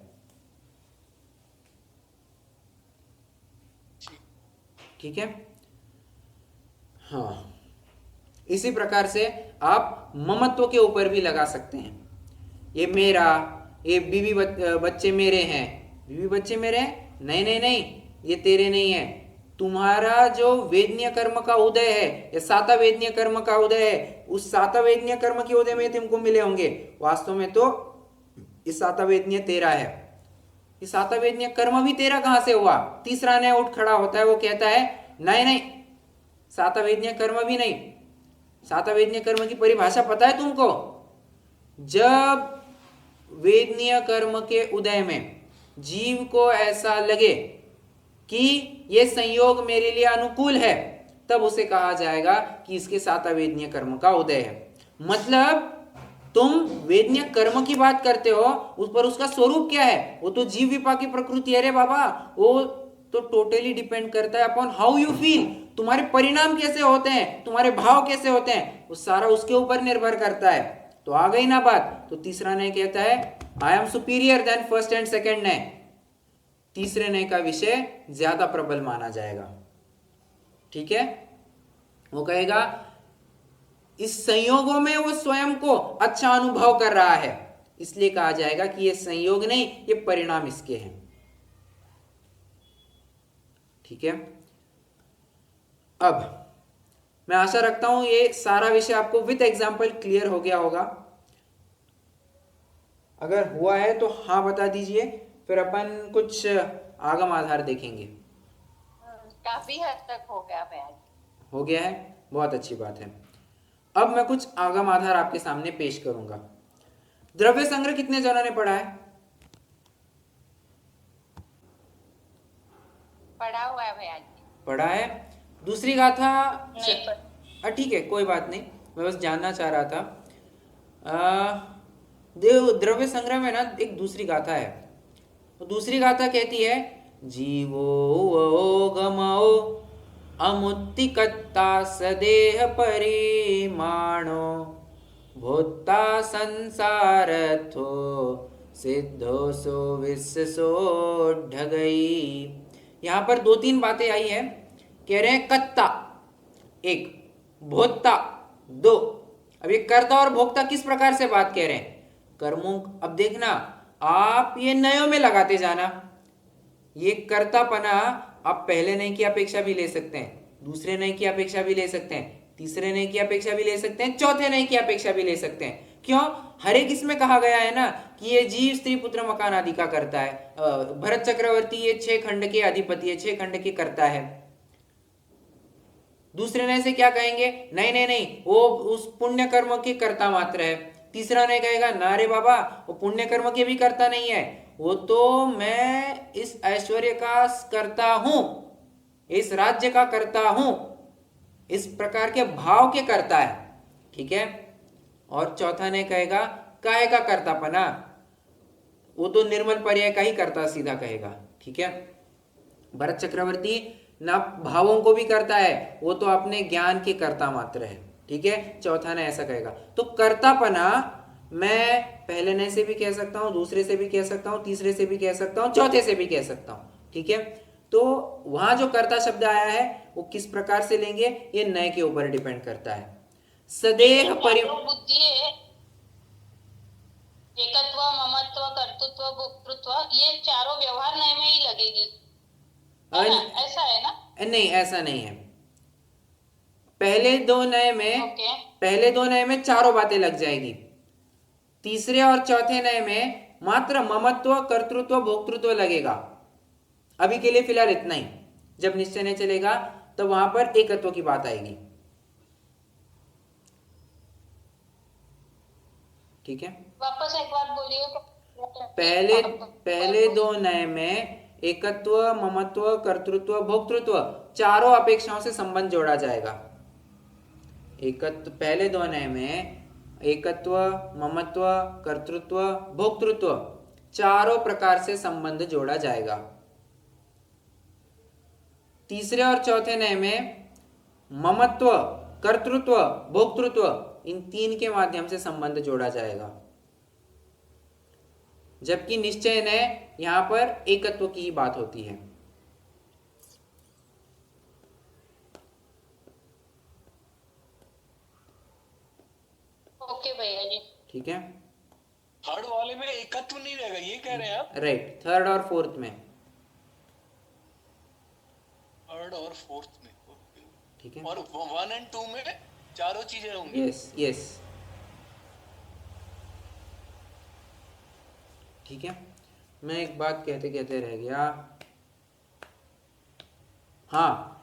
S1: ठीक है, हाँ। इसी प्रकार से आप ममत्व के ऊपर भी लगा सकते हैं। ये मेरा, ये बीवी बच्चे मेरे हैं, बीवी बच्चे मेरे हैं, नहीं नहीं नहीं, ये तेरे नहीं है। तुम्हारा जो वेदनीय कर्म का उदय है, ये साता वेदनीय कर्म का उदय है, उस साता वेदनीय कर्म के उदय में तुमको मिले होंगे, वास्तव में तो इस साता वेदनीय तेरा है। ये साता वेदनीय कर्म भी तेरा कहां से हुआ? तीसरा नया उठ खड़ा होता है, वो कहता है नहीं नहीं, साता वेदनीय कर्म भी नहीं। साता वेदनीय कर्म की परिभाषा पता है तुमको? जब वेदनीय कर्म के उदय में जीव को ऐसा लगे कि ये संयोग मेरे लिए अनुकूल है, तब उसे कहा जाएगा कि इसके साता वेदनीय कर्म का उदय है। मतलब तुम वेदनीय कर्म की बात करते हो, उस पर उसका स्वरूप क्या है? वो तो जीव विपाकी प्रकृति है रे बाबा, वो तो टोटली डिपेंड करता है अपॉन हाउ यू फील। तुम्हारे परिणाम कैसे होते हैं, तुम्हारे भाव कैसे होते हैं, वो सारा उसके ऊपर निर्भर करता है। तो आ गई ना बात। तो तीसरा नय कहता है I am superior than first and second नय। तीसरे नय का विषय ज्यादा प्रबल माना जाएगा। ठीक है, वो कहेगा इस संयोगों में वो स्वयं को अच्छा अनुभव कर रहा है, इसलिए कहा जाएगा कि ये संयोग नहीं, ये परिणाम इसके हैं। ठीक है, अब मैं आशा रखता हूं ये सारा विषय आपको विद एग्जांपल क्लियर हो गया होगा। अगर हुआ है तो हाँ बता दीजिए, फिर अपन कुछ आगम आधार देखेंगे।
S2: काफी हद तक हो गया बयान।
S1: हो गया है, बहुत अच्छी बात है। अब मैं कुछ आगम आधार आपके सामने पेश करूंगा। द्रव्य संग्रह कितने जनों ने पढ़ा है?
S2: पढ़ा हुआ है भैया जी।
S1: पढ़ा है। दूसरी गाथा
S3: नहीं
S1: ठीक है, कोई बात नहीं, मैं बस जानना चाह रहा था। द्रव्य संग्रह में ना एक दूसरी गाथा है। तो दूसरी गाथा कहती है जीवो गमो अमुत्तिकत्ता सदेह परिमाणो भूता संसारथो सिद्धो सो विश्सो ढगई। यहाँ पर दो तीन बातें आई है। कह रहे हैं कत्ता एक, भोक्ता दो। अब ये कर्ता और भोक्ता किस प्रकार से बात कह रहे हैं? कर्मों, अब देखना आप ये नयों में लगाते जाना। ये कर्तापना आप पहले नय की अपेक्षा भी ले सकते हैं, दूसरे नय की अपेक्षा भी ले सकते हैं, तीसरे नय की अपेक्षा भी ले सकते हैं, चौथे नय की अपेक्षा भी ले सकते हैं। क्यों? हर एक इसमें कहा गया है ना कि ये जीव स्त्री पुत्र मकान आदि का करता है। भरत चक्रवर्ती ये 6 खंड के अधिपति है, 6 खंड के करता है। दूसरे नय से क्या कहेंगे? नहीं नहीं नहीं, वो उस पुण्य कर्म के कर्ता मात्र है। तीसरा नय कहेगा ना रे बाबा, वो पुण्य कर्म के भी करता नहीं है, वो तो मैं इस ऐश्वर्य का करता हूं, इस राज्य का करता हूं, इस प्रकार के भाव के करता है। ठीक है। और चौथा ने कहेगा काहे का कर्तापना, वो तो निर्मल पर्याय का ही करता सीधा कहेगा। ठीक है। भरत चक्रवर्ती ना भावों को भी करता है, वो तो अपने ज्ञान के कर्ता मात्र है। ठीक है, चौथा ने ऐसा कहेगा। तो कर्तापना मैं पहले ने से भी कह सकता हूं, दूसरे से भी कह सकता हूं, तीसरे से भी कह सकता हूं, चौथे से भी कह सकता हूं। ठीक है। तो वहां जो कर्ता शब्द आया है वो किस प्रकार से लेंगे, ये नय के ऊपर डिपेंड करता है। सदेह
S3: बुद्धि है, एकत्व, ममत्व, कर्तृत्व, भोक्तृत्व, ये चारों व्यवहार नय में ही लगेगी, है ना? ऐसा है ना?
S1: नहीं, ऐसा नहीं है। पहले दो नय में चारों बातें लग जाएगी। तीसरे और चौथे नय में मात्र ममत्व, कर्तृत्व, भोक्तृत्व लगेगा। अभी के लिए फिलहाल इतना ही। जब निश्चय नहीं चलेगा तो वहां पर एकत्व की बात आएगी। ठीक है,
S3: वापस एक बार बोलिए।
S1: पहले दो नय में एकत्व, ममत्व, कर्तृत्व, भोक्तृत्व चारों अपेक्षाओं से संबंध जोड़ा जाएगा। एकत्व, पहले दो नय में एकत्व, ममत्व, कर्तृत्व, भोक्तृत्व चारों प्रकार से संबंध जोड़ा जाएगा। तीसरे और चौथे नय में ममत्व, कर्तृत्व, भोक्तृत्व इन तीन के माध्यम से संबंध जोड़ा जाएगा। जबकि निश्चय नय यहां पर एकत्व की ही बात होती है।
S3: ओके भैया जी।
S1: ठीक है।
S4: थर्ड वाले में एकत्व नहीं रहेगा, ये कह रहे हैं आप?
S1: राइट, थर्ड और फोर्थ में।
S4: थर्ड और फोर्थ में,
S1: ठीक है।
S4: और 1 और 2 में चारों चीजें होंगी।
S1: यस यस, ठीक है। मैं एक बात कहते कहते रह गया। हाँ,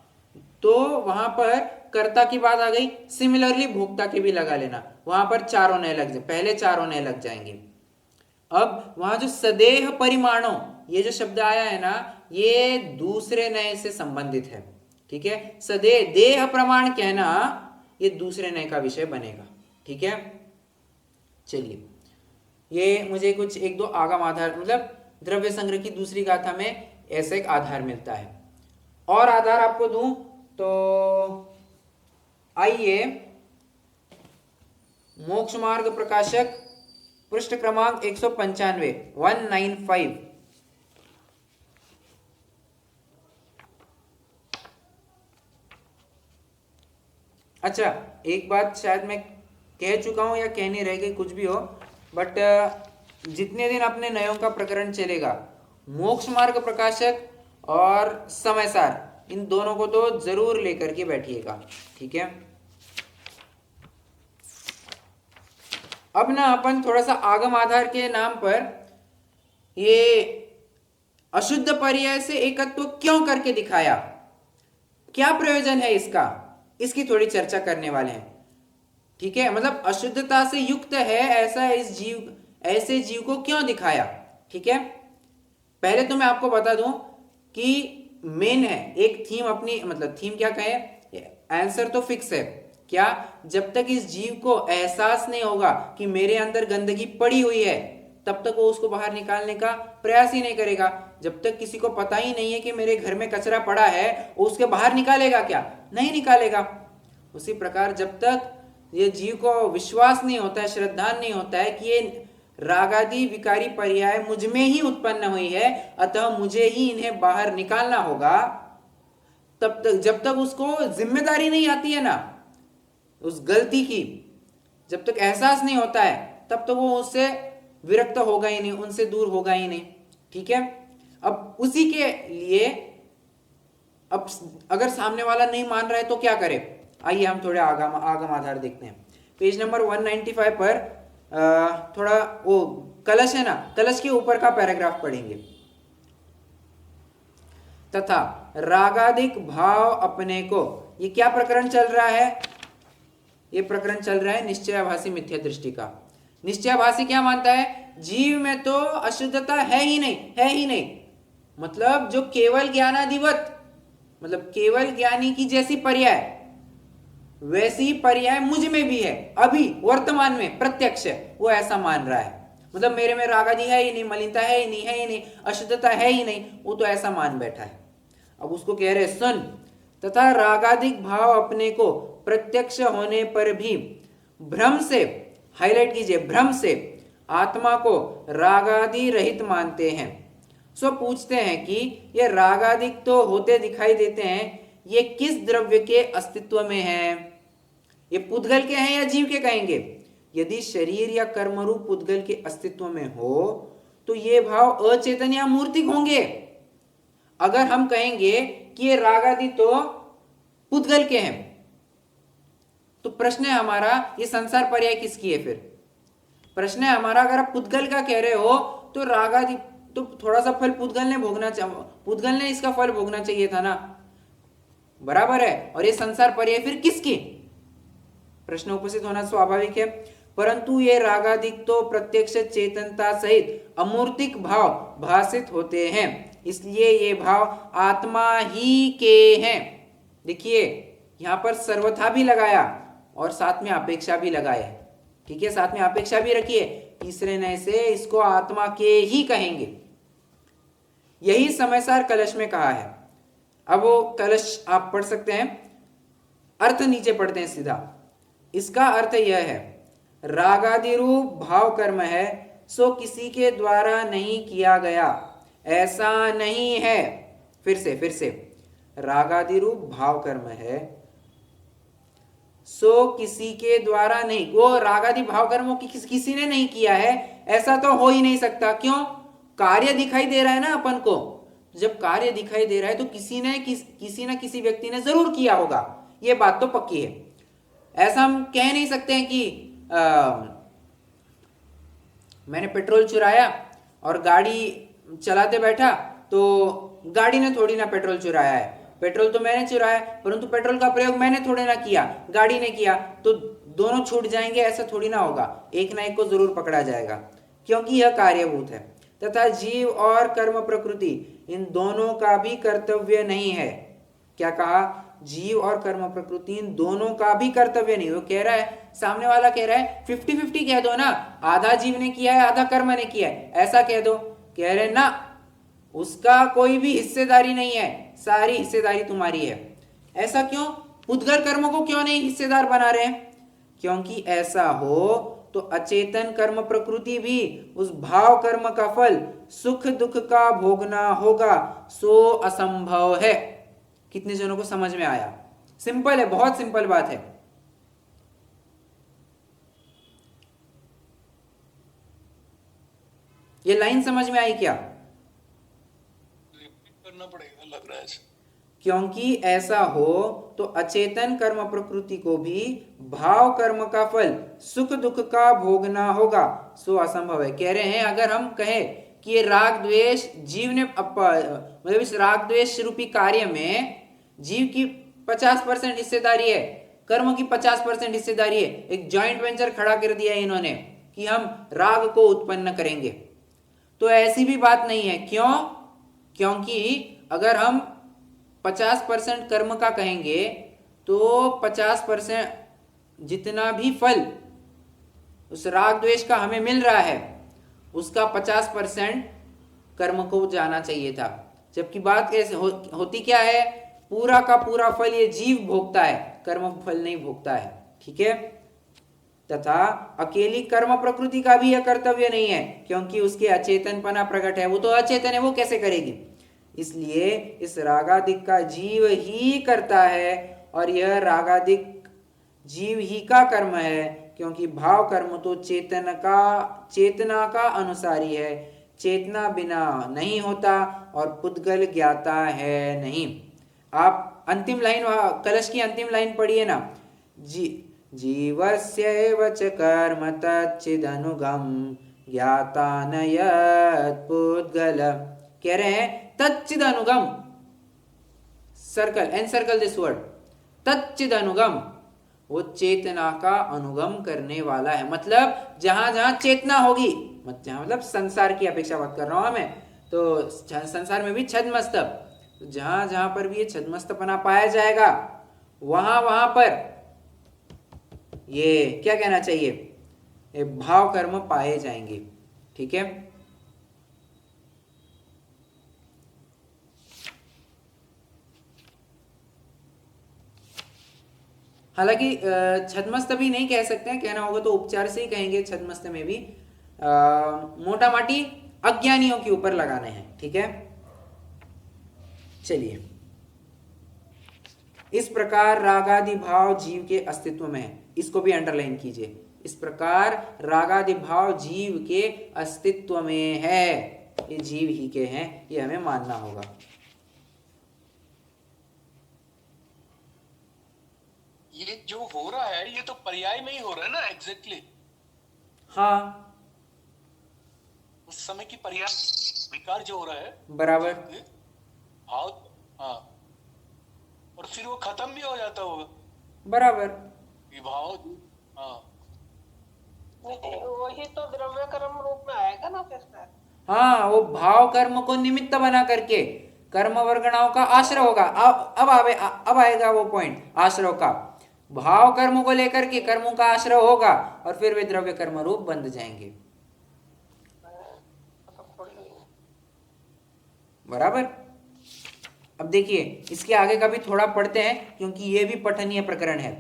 S1: तो वहां पर कर्ता की बात आ गई। सिमिलरली भोक्ता की भी लगा लेना, वहां पर चारों नए लग जाए, पहले चारों नए लग जाएंगे। अब वहां जो सदेह परिमाणो ये जो शब्द आया है ना, ये दूसरे नए से संबंधित है। ठीक है, सदेह देह प्रमाण कहना ये दूसरे नए का विषय बनेगा। ठीक है, चलिए ये मुझे कुछ एक दो आगम आधार मतलब द्रव्य संग्रह की दूसरी गाथा में ऐसा एक आधार मिलता है। और आधार आपको दूं तो आइए, मोक्ष मार्ग प्रकाशक पृष्ठ क्रमांक 195 195। अच्छा, एक बात शायद मैं कह चुका हूं या कहनी रह गई, कुछ भी हो, बट जितने दिन अपने नयों का प्रकरण चलेगा, मोक्ष मार्ग प्रकाशक और समयसार, इन दोनों को तो जरूर लेकर के बैठिएगा, ठीक है। अब ना अपन थोड़ा सा आगम आधार के नाम पर ये अशुद्ध पर्याय से एकत्व क्यों करके दिखाया, क्या प्रयोजन है इसका, इसकी थोड़ी चर्चा करने वाले हैं, ठीक है। मतलब अशुद्धता से युक्त है ऐसा ऐसे जीव को क्यों दिखाया, ठीक है। पहले तो मैं आपको बता दूं कि मेन है एक थीम, अपनी मतलब थीम क्या कहे, आंसर तो फिक्स है क्या, जब तक इस जीव को एहसास नहीं होगा कि मेरे अंदर गंदगी पड़ी हुई है, तब तक वो उसको बाहर निकालने का प्रयास ही नहीं करेगा। जब तक किसी को पता ही नहीं है कि मेरे घर में कचरा पड़ा है, वो उसके बाहर निकालेगा क्या, नहीं निकालेगा। उसी प्रकार जब तक ये जीव को विश्वास नहीं होता है, श्रद्धा नहीं होता है कि ये रागादि विकारी पर्याय मुझ में ही उत्पन्न हुई है, अतः मुझे ही इन्हें बाहर निकालना होगा, तब तक जब तक उसको जिम्मेदारी नहीं आती है ना उस गलती की, जब तक एहसास नहीं होता है, तब तक वो उससे विरक्त होगा ही नहीं, उनसे दूर होगा ही नहीं, ठीक है। अब उसी के लिए अब अगर सामने वाला नहीं मान रहा है तो क्या करे, आइए हम थोड़े आगम आधार देखते हैं। पेज नंबर 195 पर थोड़ा वो कलश है ना, कलश के ऊपर का पैराग्राफ पढ़ेंगे। तथा रागादिक भाव अपने को, ये क्या प्रकरण चल रहा है, ये प्रकरण चल रहा है निश्चयाभासी मिथ्या दृष्टि का। निश्चयाभासी क्या मानता है, जीव में तो अशुद्धता है ही नहीं, है ही नहीं, मतलब जो केवल ज्ञानाधिवत, मतलब केवल ज्ञानी की जैसी पर्याय वैसी पर्याय मुझ में भी है, अभी वर्तमान में प्रत्यक्ष, वो ऐसा मान रहा है। मतलब मेरे में रागादि है ही नहीं, मलिनता है ही नहीं, है ही नहीं, अशुद्धता है ही नहीं, वो तो ऐसा मान बैठा है। अब उसको कह रहे सुन, तथा रागादिक भाव अपने को प्रत्यक्ष होने पर भी भ्रम से, हाईलाइट कीजिए, भ्रम से आत्मा को रागादि रहित मानते हैं। सो पूछते हैं कि ये रागादिक तो होते दिखाई देते हैं, ये किस द्रव्य के अस्तित्व में है, ये पुद्गल के हैं या जीव के कहेंगे। यदि शरीर या कर्मरूप पुद्गल के अस्तित्व में हो तो ये भाव अचेतन या मूर्तिक होंगे। अगर हम कहेंगे कि ये रागादि तो पुद्गल के हैं, तो प्रश्न है हमारा, ये संसार पर्याय किसकी है। फिर प्रश्न है हमारा, अगर आप पुद्गल का कह रहे हो तो रागादि तो थोड़ा सा फल पुद्गल ने भोगना चाहिए, पुद्गल ने इसका फल भोगना चाहिए था ना, बराबर है। और ये संसार पर्याय फिर किसकी, प्रश्न उपस्थित होना स्वाभाविक है। परंतु ये रागादिक तो प्रत्यक्ष चेतनता सहित अमूर्तिक भाव भाषित होते हैं, इसलिए ये भाव आत्मा ही के हैं। देखिए यहां पर सर्वथा भी लगाया और साथ में अपेक्षा भी लगाया, ठीक है, साथ में अपेक्षा भी रखिए, तीसरे नए से इसको आत्मा के ही कहेंगे। यही समयसार कलश में कहा है। अब वो कलश आप पढ़ सकते हैं, अर्थ नीचे पढ़ते हैं सीधा। इसका अर्थ यह है, रागादि रूप भाव कर्म है सो किसी के द्वारा नहीं किया गया, ऐसा नहीं है। फिर से रागादि रूप भाव कर्म है सो किसी के द्वारा नहीं, वो रागादि भाव कर्म किसी ने नहीं किया है, ऐसा तो हो ही नहीं सकता। क्यों, कार्य दिखाई दे रहा है ना अपन को, जब कार्य दिखाई दे रहा है तो किसी न किसी व्यक्ति ने जरूर किया होगा, ये बात तो पक्की है। ऐसा हम कह नहीं सकते हैं कि मैंने पेट्रोल चुराया और गाड़ी चलाते बैठा तो गाड़ी ने थोड़ी ना पेट्रोल चुराया है, पेट्रोल तो मैंने चुराया, परंतु पेट्रोल का प्रयोग मैंने थोड़े ना किया, गाड़ी ने किया, तो दोनों छूट जाएंगे, ऐसा थोड़ी ना होगा, एक ना एक को जरूर पकड़ा जाएगा, क्योंकि यह कार्यभूत है। तथा जीव और कर्म प्रकृति इन दोनों का भी कर्तव्य नहीं है। क्या कहा, जीव और कर्म प्रकृति इन दोनों का भी कर्तव्य नहीं। वो कह रहा है, सामने वाला कह रहा है 50-50 कह दो ना, आधा जीव ने किया है आधा कर्म ने किया है, ऐसा कह दो। कह रहे ना, उसका कोई भी हिस्सेदारी नहीं है, सारी हिस्सेदारी तुम्हारी है। ऐसा क्यों? पुद्गल कर्म को क्यों नहीं हिस्सेदार बना रहे हैं? क्योंकि ऐसा हो तो अचेतन कर्म प्रकृति भी उस भाव कर्म का फल सुख दुख का भोगना होगा, सो असंभव है। कितने जनों को समझ में आया? सिंपल है, बहुत सिंपल बात है। ये लाइन समझ में आई क्या?
S4: रिपीट करना पड़ेगा लग रहा है।
S1: क्योंकि ऐसा हो तो अचेतन कर्म प्रकृति को भी भाव कर्म का फल सुख दुख का भोगना होगा, सो असंभव है। कह रहे हैं अगर हम कहें कि ये राग द्वेष जीव ने मतलब इस राग द्वेष रूपी कार्य में जीव की 50% हिस्सेदारी है, कर्म की 50% हिस्सेदारी है, एक जॉइंट वेंचर खड़ा कर दिया है इन्होंने कि हम राग को उत्पन्न करेंगे, तो ऐसी भी बात नहीं है। क्यों? क्योंकि अगर हम 50% कर्म का कहेंगे तो 50% जितना भी फल उस राग द्वेष का हमें मिल रहा है उसका 50% कर्म को जाना चाहिए था। जबकि बात कैसे होती क्या है? पूरा का पूरा फल ये जीव भोगता है, कर्म फल नहीं भोगता है। ठीक है। तथा अकेली कर्म प्रकृति का भी यह कर्तव्य नहीं है, क्योंकि उसके अचेतनपना प्रकट है, वो तो अचेतन है, वो कैसे करेगी? इसलिए इस रागादिक का जीव ही करता है और यह रागादिक जीव ही का कर्म है, क्योंकि भाव कर्म तो चेतना का अनुसारी है, चेतना बिना नहीं होता और पुद्गल ज्ञाता है नहीं। आप अंतिम लाइन, कलश की अंतिम लाइन पढ़िए ना। जीवस्यैव च कर्म तच्चिदनुगम ज्ञाता न यत् पुद्गल। कह रहे हैं तच्चिद anugam, circle encircle this word, तच्चिद anugam, वो चेतना का अनुगम करने वाला है। मतलब जहां जहां चेतना होगी, मतलब संसार की अपेक्षा बात कर रहा हूं मैं, तो संसार में भी छद्मस्तप, जहां जहां पर भी ये छद्मस्तपना पाया जाएगा वहां वहां पर ये क्या कहना चाहिए, ये भाव कर्म पाए जाएंगे। ठीक है। हालांकि छद्मस्त भी नहीं कह सकते हैं, कहना होगा तो उपचार से ही कहेंगे। छद्मस्त में भी मोटा माटी अज्ञानियों के ऊपर लगाने हैं। ठीक है। चलिए, इस प्रकार रागादि भाव जीव के अस्तित्व में है, इसको भी अंडरलाइन कीजिए। इस प्रकार रागादि भाव जीव के अस्तित्व में है, ये जीव ही के हैं, ये हमें मानना होगा।
S4: ये जो हो रहा है ये तो पर्याय में ही हो रहा है ना, एग्जैक्टली।
S1: हाँ,
S4: उस समय की पर्याय विकार जो हो रहा है
S1: बराबर
S4: भाव, हाँ, और फिर वो खत्म भी हो जाता होगा
S1: बराबर।
S4: भाव, हाँ,
S5: वही तो द्रव्य कर्म रूप में आएगा ना फिर।
S1: हाँ, वो भाव कर्म को निमित्त बना करके कर्म वर्गणाओं का आश्रय होगा। अब आएगा वो पॉइंट आश्रय का। भाव कर्म को लेकर के कर्मों का आश्रय होगा और फिर वे द्रव्य कर्म रूप बंध जाएंगे। बराबर। अब देखिए, इसके आगे का भी थोड़ा पढ़ते हैं, क्योंकि ये भी पठनीय प्रकरण है।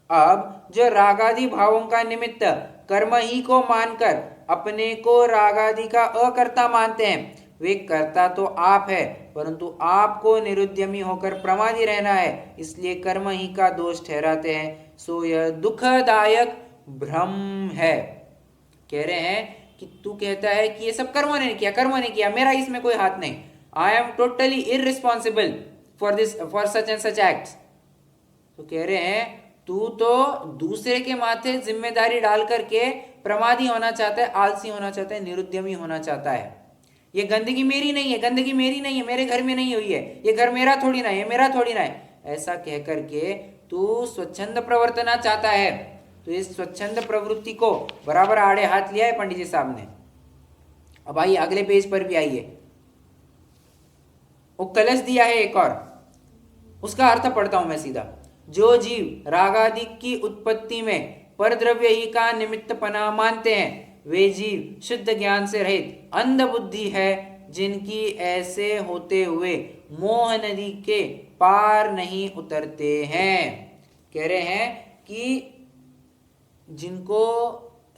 S1: अब जो रागादि भावों का निमित्त कर्म ही को मानकर अपने को रागादि का अकर्ता मानते हैं, वे कर्ता तो आप है, परंतु आपको निरुद्यमी होकर प्रमादी रहना है, इसलिए कर्म ही का दोष ठहराते हैं। सो यह दुखदायक भ्रम है। कह रहे हैं कि तू कहता है कि ये सब कर्मों ने किया, कर्मों ने किया, मेरा इसमें कोई हाथ नहीं, I am totally irresponsible for such and such acts. तो कह रहे हैं तू तो दूसरे के माथे जिम्मेदारी डाल करके प्रमादी होना चाहता है, आलसी होना चाहता है, निरुद्यमी होना चाहता है। ये गंदगी मेरी नहीं है, गंदगी मेरी नहीं है, मेरे घर में नहीं हुई है, ये घर मेरा थोड़ी ना है, मेरा थोड़ी ना है, ऐसा कह करके तू स्वच्छंद प्रवर्तना चाहता है। तो इस स्वच्छंद प्रवृत्ति को बराबर आड़े हाथ लिया है पंडित जी साहब ने। अब आइए अगले पेज पर भी आइए, वो कलश दिया है एक और, उसका अर्थ पढ़ता हूं मैं सीधा। जो जीव रागादि की उत्पत्ति में परद्रव्य ही का निमित्तपना मानते हैं, वे जीव शुद्ध ज्ञान से रहित अंध बुद्धि है, जिनकी ऐसे होते हुए मोह नदी के पार नहीं उतरते हैं। कह रहे हैं कि जिनको,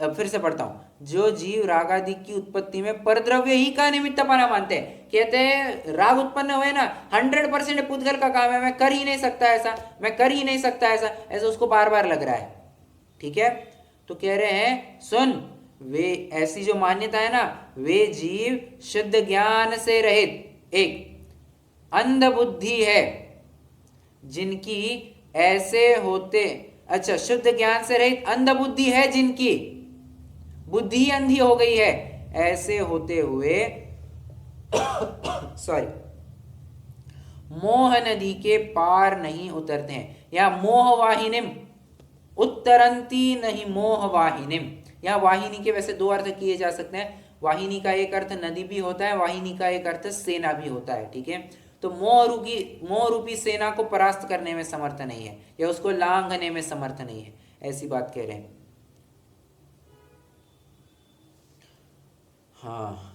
S1: फिर से पढ़ता हूं, जो जीव राग आदि की उत्पत्ति में परद्रव्य ही का निमित्तपना मानते हैं, कहते हैं राग उत्पन्न हुए ना 100% पुद्गल का काम है, मैं कर ही नहीं सकता ऐसा, मैं कर ही नहीं सकता ऐसा, ऐसा उसको बार बार लग रहा है। ठीक है, तो कह रहे हैं सुन, वे ऐसी जो मान्यता है ना, वे जीव शुद्ध ज्ञान से रहित एक अंध बुद्धि है, जिनकी ऐसे होते, अच्छा, शुद्ध ज्ञान से रहित अंध बुद्धि है, जिनकी बुद्धि अंधी हो गई है, ऐसे होते हुए सॉरी मोह नदी के पार नहीं उतरते हैं। या मोहवाहिनीम उत्तरंती नहीं मोहवाहिनीम, या वाहिनी के वैसे दो अर्थ किए जा सकते हैं। वाहिनी का एक अर्थ नदी भी होता है, वाहिनी का एक अर्थ सेना भी होता है। ठीक है, तो मोह रूपी सेना को परास्त करने में समर्थ नहीं है, या उसको लांघने में समर्थ नहीं है, ऐसी बात कह रहे हैं। हाँ,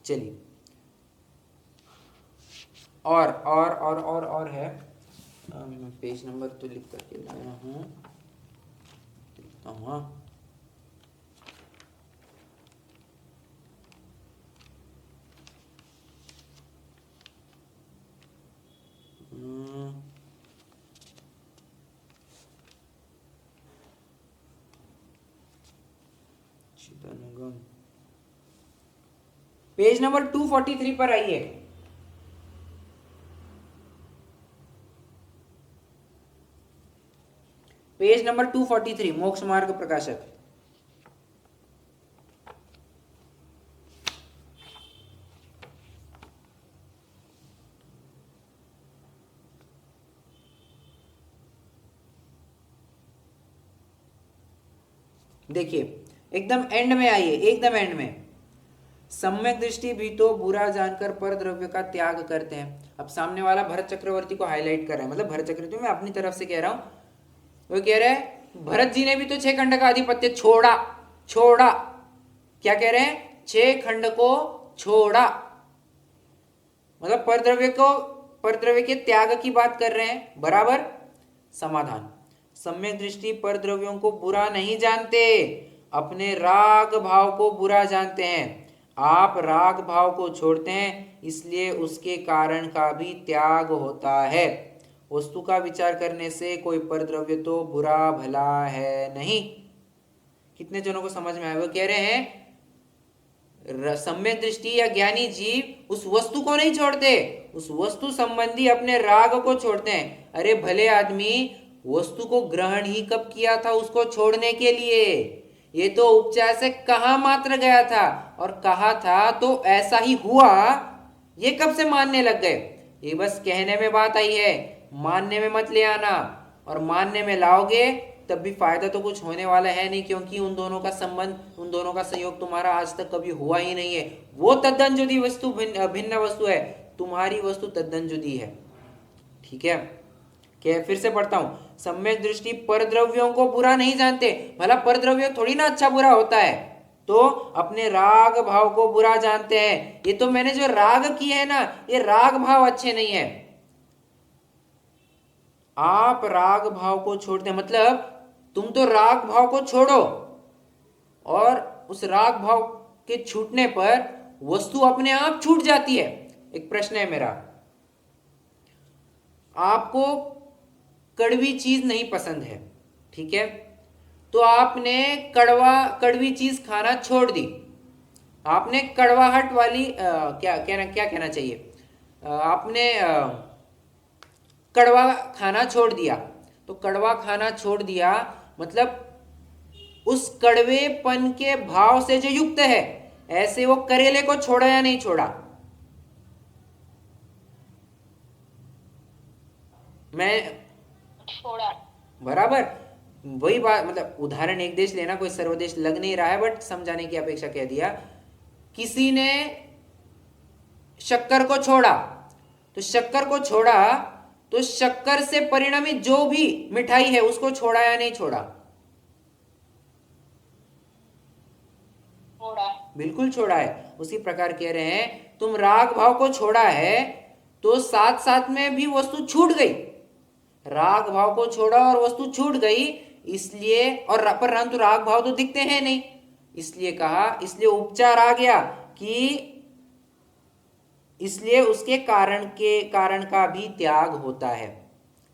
S1: चलिए, और है, मैं पेज नंबर तो लिख करके लाया हूँ, लिखता हूँ। हाँ, पेज नंबर 243 पर आइए। पेज नंबर 243, मोक्ष मार्ग प्रकाशक। देखिए, एकदम एंड में आइए, एकदम एंड में। सम्यक दृष्टि भी तो बुरा जानकर पर द्रव्य का त्याग करते हैं। अब सामने वाला भरत चक्रवर्ती को हाईलाइट कर रहा है, मतलब भरत चक्रवर्ती, मैं अपनी तरफ से कह रहा हूं, वो कह रहे हैं भरत जी ने भी तो 6 खंड का आधिपत्य छोड़ा। क्या कह रहे हैं? 6 खंड को छोड़ा, मतलब परद्रव्य के त्याग की बात कर रहे हैं। बराबर। समाधान, सम्यक दृष्टि परद्रव्यों को बुरा नहीं जानते, अपने राग भाव को बुरा जानते हैं। आप राग भाव को छोड़ते हैं, इसलिए उसके कारण का भी त्याग होता है। वस्तु का विचार करने से कोई परद्रव्य तो बुरा भला है नहीं। कितने जनों को समझ में आया? वो कह रहे हैं सम्यक दृष्टि या ज्ञानी जीव उस वस्तु को नहीं छोड़ते, उस वस्तु संबंधी अपने राग को छोड़ते हैं। अरे भले आदमी वस्तु को ग्रहण ही कब किया था उसको छोड़ने के लिए? ये तो उपचार से कहा मात्र गया था, और कहा था तो ऐसा ही हुआ, ये कब से मानने लग गए? ये बस कहने में बात आई है, मानने में मत ले आना। और मानने में लाओगे तब भी फायदा तो कुछ होने वाला है नहीं, क्योंकि उन दोनों का संबंध, उन दोनों का संयोग तुम्हारा आज तक कभी हुआ ही नहीं है। वो तद्दन जुदी वस्तु, भिन्न वस्तु है, तुम्हारी वस्तु तद्दन जुदी है। ठीक है, क्या? फिर से पढ़ता हूं, सम्यक दृष्टि परद्रव्यों को बुरा नहीं जानते। भला परद्रव्य थोड़ी ना अच्छा बुरा होता है, तो अपने राग भाव को बुरा जानते हैं। ये तो मैंने जो राग किए है ना, ये राग भाव अच्छे नहीं है। आप राग भाव को छोड़ते हैं, मतलब तुम तो राग भाव को छोड़ो, और उस राग भाव के छूटने पर वस्तु अपने आप छूट जाती है। एक प्रश्न है मेरा, आपको कड़वी चीज नहीं पसंद है, ठीक है, तो आपने कड़वी चीज खाना छोड़ दी। आपने कड़वाहट वाली क्या कहना चाहिए, आपने कड़वा खाना छोड़ दिया। तो कड़वा खाना छोड़ दिया मतलब उस कड़वेपन के भाव से जो युक्त है, ऐसे वो करेले को छोड़ा या नहीं छोड़ा? मैं
S3: छोड़ा।
S1: बराबर। वही बात, मतलब उदाहरण एक देश लेना, कोई सर्वदेश लग नहीं रहा है, बट समझाने की अपेक्षा कह दिया। किसी ने शक्कर को छोड़ा, तो शक्कर को छोड़ा तो शक्कर से परिणमित जो भी मिठाई है उसको छोड़ा या नहीं छोड़ा?
S3: छोड़ा।
S1: बिल्कुल छोड़ा है। उसी प्रकार कह रहे हैं तुम राग भाव को छोड़ा है तो साथ साथ में भी वस्तु छूट गई। राग भाव को छोड़ा और वस्तु छूट गई, इसलिए और परंतु राग भाव तो दिखते हैं नहीं, इसलिए कहा, इसलिए उपचार आ गया कि इसलिए उसके कारण का भी त्याग होता है।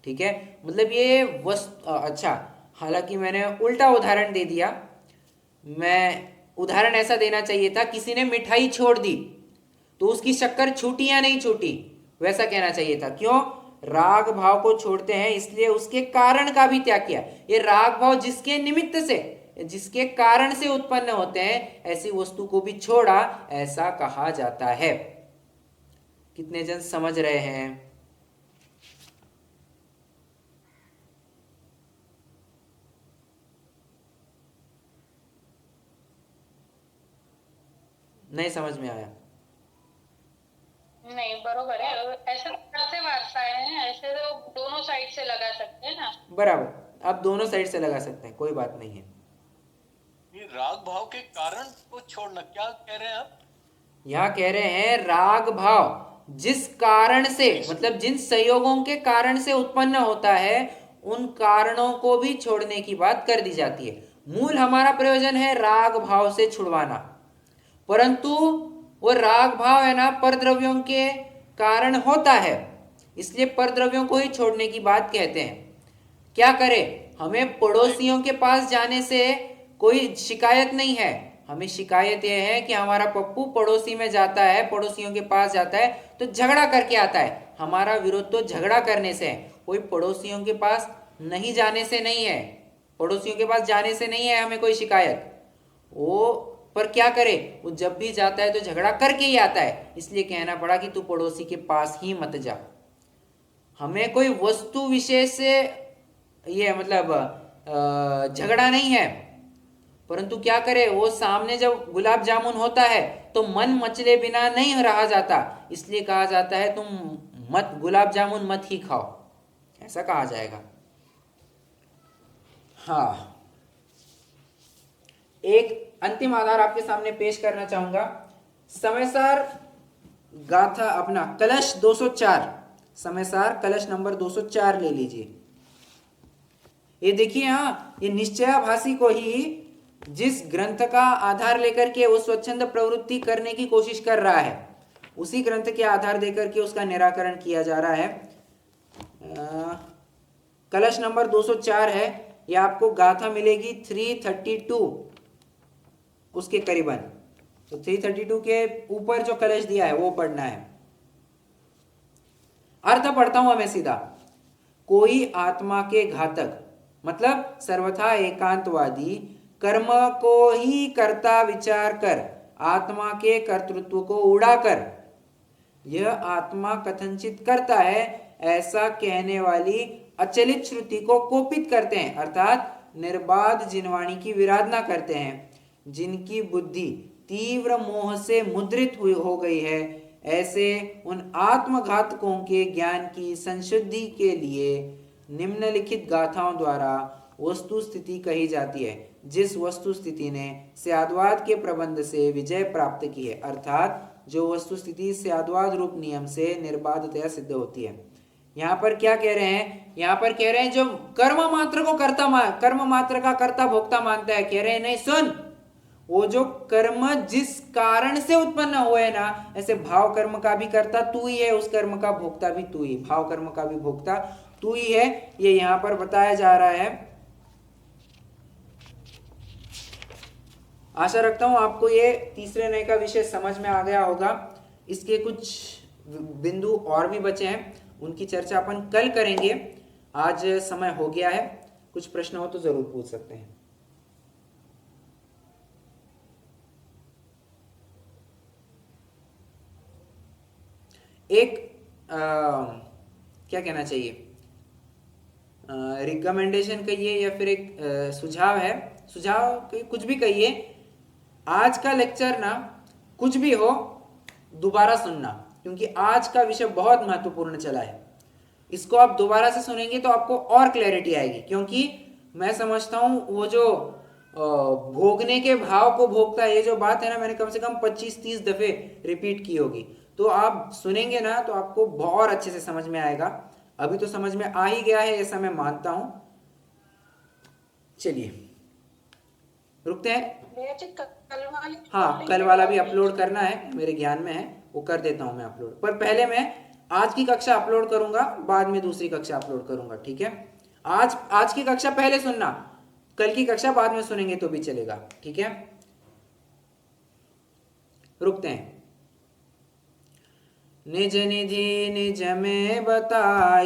S1: ठीक है, मतलब ये वस्तु अच्छा, हालांकि मैंने उल्टा उदाहरण दे दिया। मैं उदाहरण ऐसा देना चाहिए था, किसी ने मिठाई छोड़ दी तो उसकी शक्कर छूटी या नहीं छूटी, वैसा कहना चाहिए था। क्यों? राग भाव को छोड़ते हैं इसलिए उसके कारण का भी त्याग किया। ये राग भाव जिसके निमित्त से, जिसके कारण से उत्पन्न होते हैं, ऐसी वस्तु को भी छोड़ा, ऐसा कहा जाता है। कितने जन समझ रहे हैं? नहीं समझ में आया?
S3: नहीं, बरोबर है। ऐसे कैसे वार्ता है, ऐसे तो दोनों साइड से लगा सकते हैं ना।
S1: बराबर, आप दोनों साइड से लगा सकते हैं, कोई बात नहीं है।
S4: ये राग भाव के कारण को छोड़ना, क्या कह रहे हैं आप?
S1: यहाँ कह रहे हैं राग भाव जिस कारण से, मतलब जिन संयोगों के कारण से उत्पन्न होता है, उन कारणों को भी छोड़ने की बात कर दी जाती है। मूल हमारा प्रयोजन है राग भाव से छुड़वाना, परंतु वो राग भाव है ना, परद्रव्यों के कारण होता है, इसलिए परद्रव्यों को ही छोड़ने की बात कहते हैं। क्या करें? हमें पड़ोसियों के पास जाने से कोई शिकायत नहीं है। हमें शिकायत यह है कि हमारा पप्पू पड़ोसी में जाता है, पड़ोसियों के पास जाता है तो झगड़ा करके आता है। हमारा विरोध तो झगड़ा करने से है, कोई पड़ोसियों के पास नहीं जाने से नहीं है। पड़ोसियों के पास जाने से नहीं है हमें कोई शिकायत। वो पर क्या करे, वो जब भी जाता है तो झगड़ा करके ही आता है, इसलिए कहना पड़ा कि तू पड़ोसी के पास ही मत जा। हमें कोई वस्तु विशेष से ये मतलब झगड़ा नहीं है, परंतु क्या करे, वो सामने जब गुलाब जामुन होता है तो मन मचले बिना नहीं रहा जाता, इसलिए कहा जाता है तुम मत गुलाब जामुन मत ही खाओ, ऐसा कहा जाएगा। हाँ, एक अंतिम आधार आपके सामने पेश करना चाहूंगा। समयसार गाथा अपना कलश 204, समयसार कलश नंबर 204 ले लीजिए। ये देखिए, हाँ, ये निश्चयाभासी को ही जिस ग्रंथ का आधार लेकर के वो स्वच्छंद प्रवृत्ति करने की कोशिश कर रहा है, उसी ग्रंथ के आधार देकर के उसका निराकरण किया जा रहा है। कलश नंबर 204 है, ये आपको गाथा मिलेगी 332 उसके करीबन। तो 332 के ऊपर जो कलश दिया है वो पढ़ना है। अर्थ पढ़ता हूं मैं सीधा। कोई आत्मा के घातक, मतलब सर्वथा एकांतवादी, कर्म को ही कर्ता विचार कर आत्मा के कर्तृत्व को उड़ाकर यह आत्मा कथनचित करता है, ऐसा कहने वाली अचलित श्रुति को कोपित करते हैं, अर्थात निर्बाध जिनवाणी की विराधना करते हैं। जिनकी बुद्धि तीव्र मोह से मुद्रित हो गई है, ऐसे उन आत्मघातकों के ज्ञान की संशुद्धि के लिए निम्नलिखित गाथाओं द्वारा वस्तु स्थिति कही जाती है, जिस वस्तु स्थिति ने स्याद्वाद के प्रबंध से विजय प्राप्त की है, अर्थात जो वस्तु स्थिति स्याद्वाद रूप नियम से निर्बाधतया सिद्ध होती है। यहाँ पर क्या कह रहे हैं? यहाँ पर कह रहे हैं जो कर्म मात्र को कर्म मात्र का कर्ता भोक्ता मानता है, कह रहे हैं नहीं, सुन, वो जो कर्म जिस कारण से उत्पन्न हुए ना, ऐसे भाव कर्म का भी कर्ता तू ही है, उस कर्म का भोक्ता भी तू ही, भाव कर्म का भी भोक्ता तू ही है, ये यहाँ पर बताया जा रहा है। आशा रखता हूं आपको ये तीसरे नए का विषय समझ में आ गया होगा। इसके कुछ बिंदु और भी बचे हैं, उनकी चर्चा अपन कल करेंगे। आज समय हो गया है, कुछ प्रश्न हो तो जरूर पूछ सकते हैं। एक क्या कहना चाहिए, रिकमेंडेशन कहिए या फिर एक सुझाव है, सुझाव कुछ भी कहिए। आज का लेक्चर ना कुछ भी हो दोबारा सुनना, क्योंकि आज का विषय बहुत महत्वपूर्ण चला है। इसको आप दोबारा से सुनेंगे तो आपको और क्लैरिटी आएगी, क्योंकि मैं समझता हूँ वो जो भोगने के भाव को भोगता है, ये जो बात है ना, मैंने कम से कम 25-30 दफे रिपीट की होगी। तो आप सुनेंगे ना तो आपको बहुत अच्छे से समझ में आएगा। अभी तो समझ में आ ही गया है ऐसा मैं मानता हूं। चलिए रुकते हैं। हाँ, कल वाला भी अपलोड करना है, मेरे ज्ञान में है, वो कर देता हूं मैं अपलोड। पर पहले मैं आज की कक्षा अपलोड करूंगा, बाद में दूसरी कक्षा अपलोड करूंगा, ठीक है। आज की कक्षा पहले सुनना, कल की कक्षा बाद में सुनेंगे तो भी चलेगा, ठीक है। रुकते हैं। निज निधि निज में बताई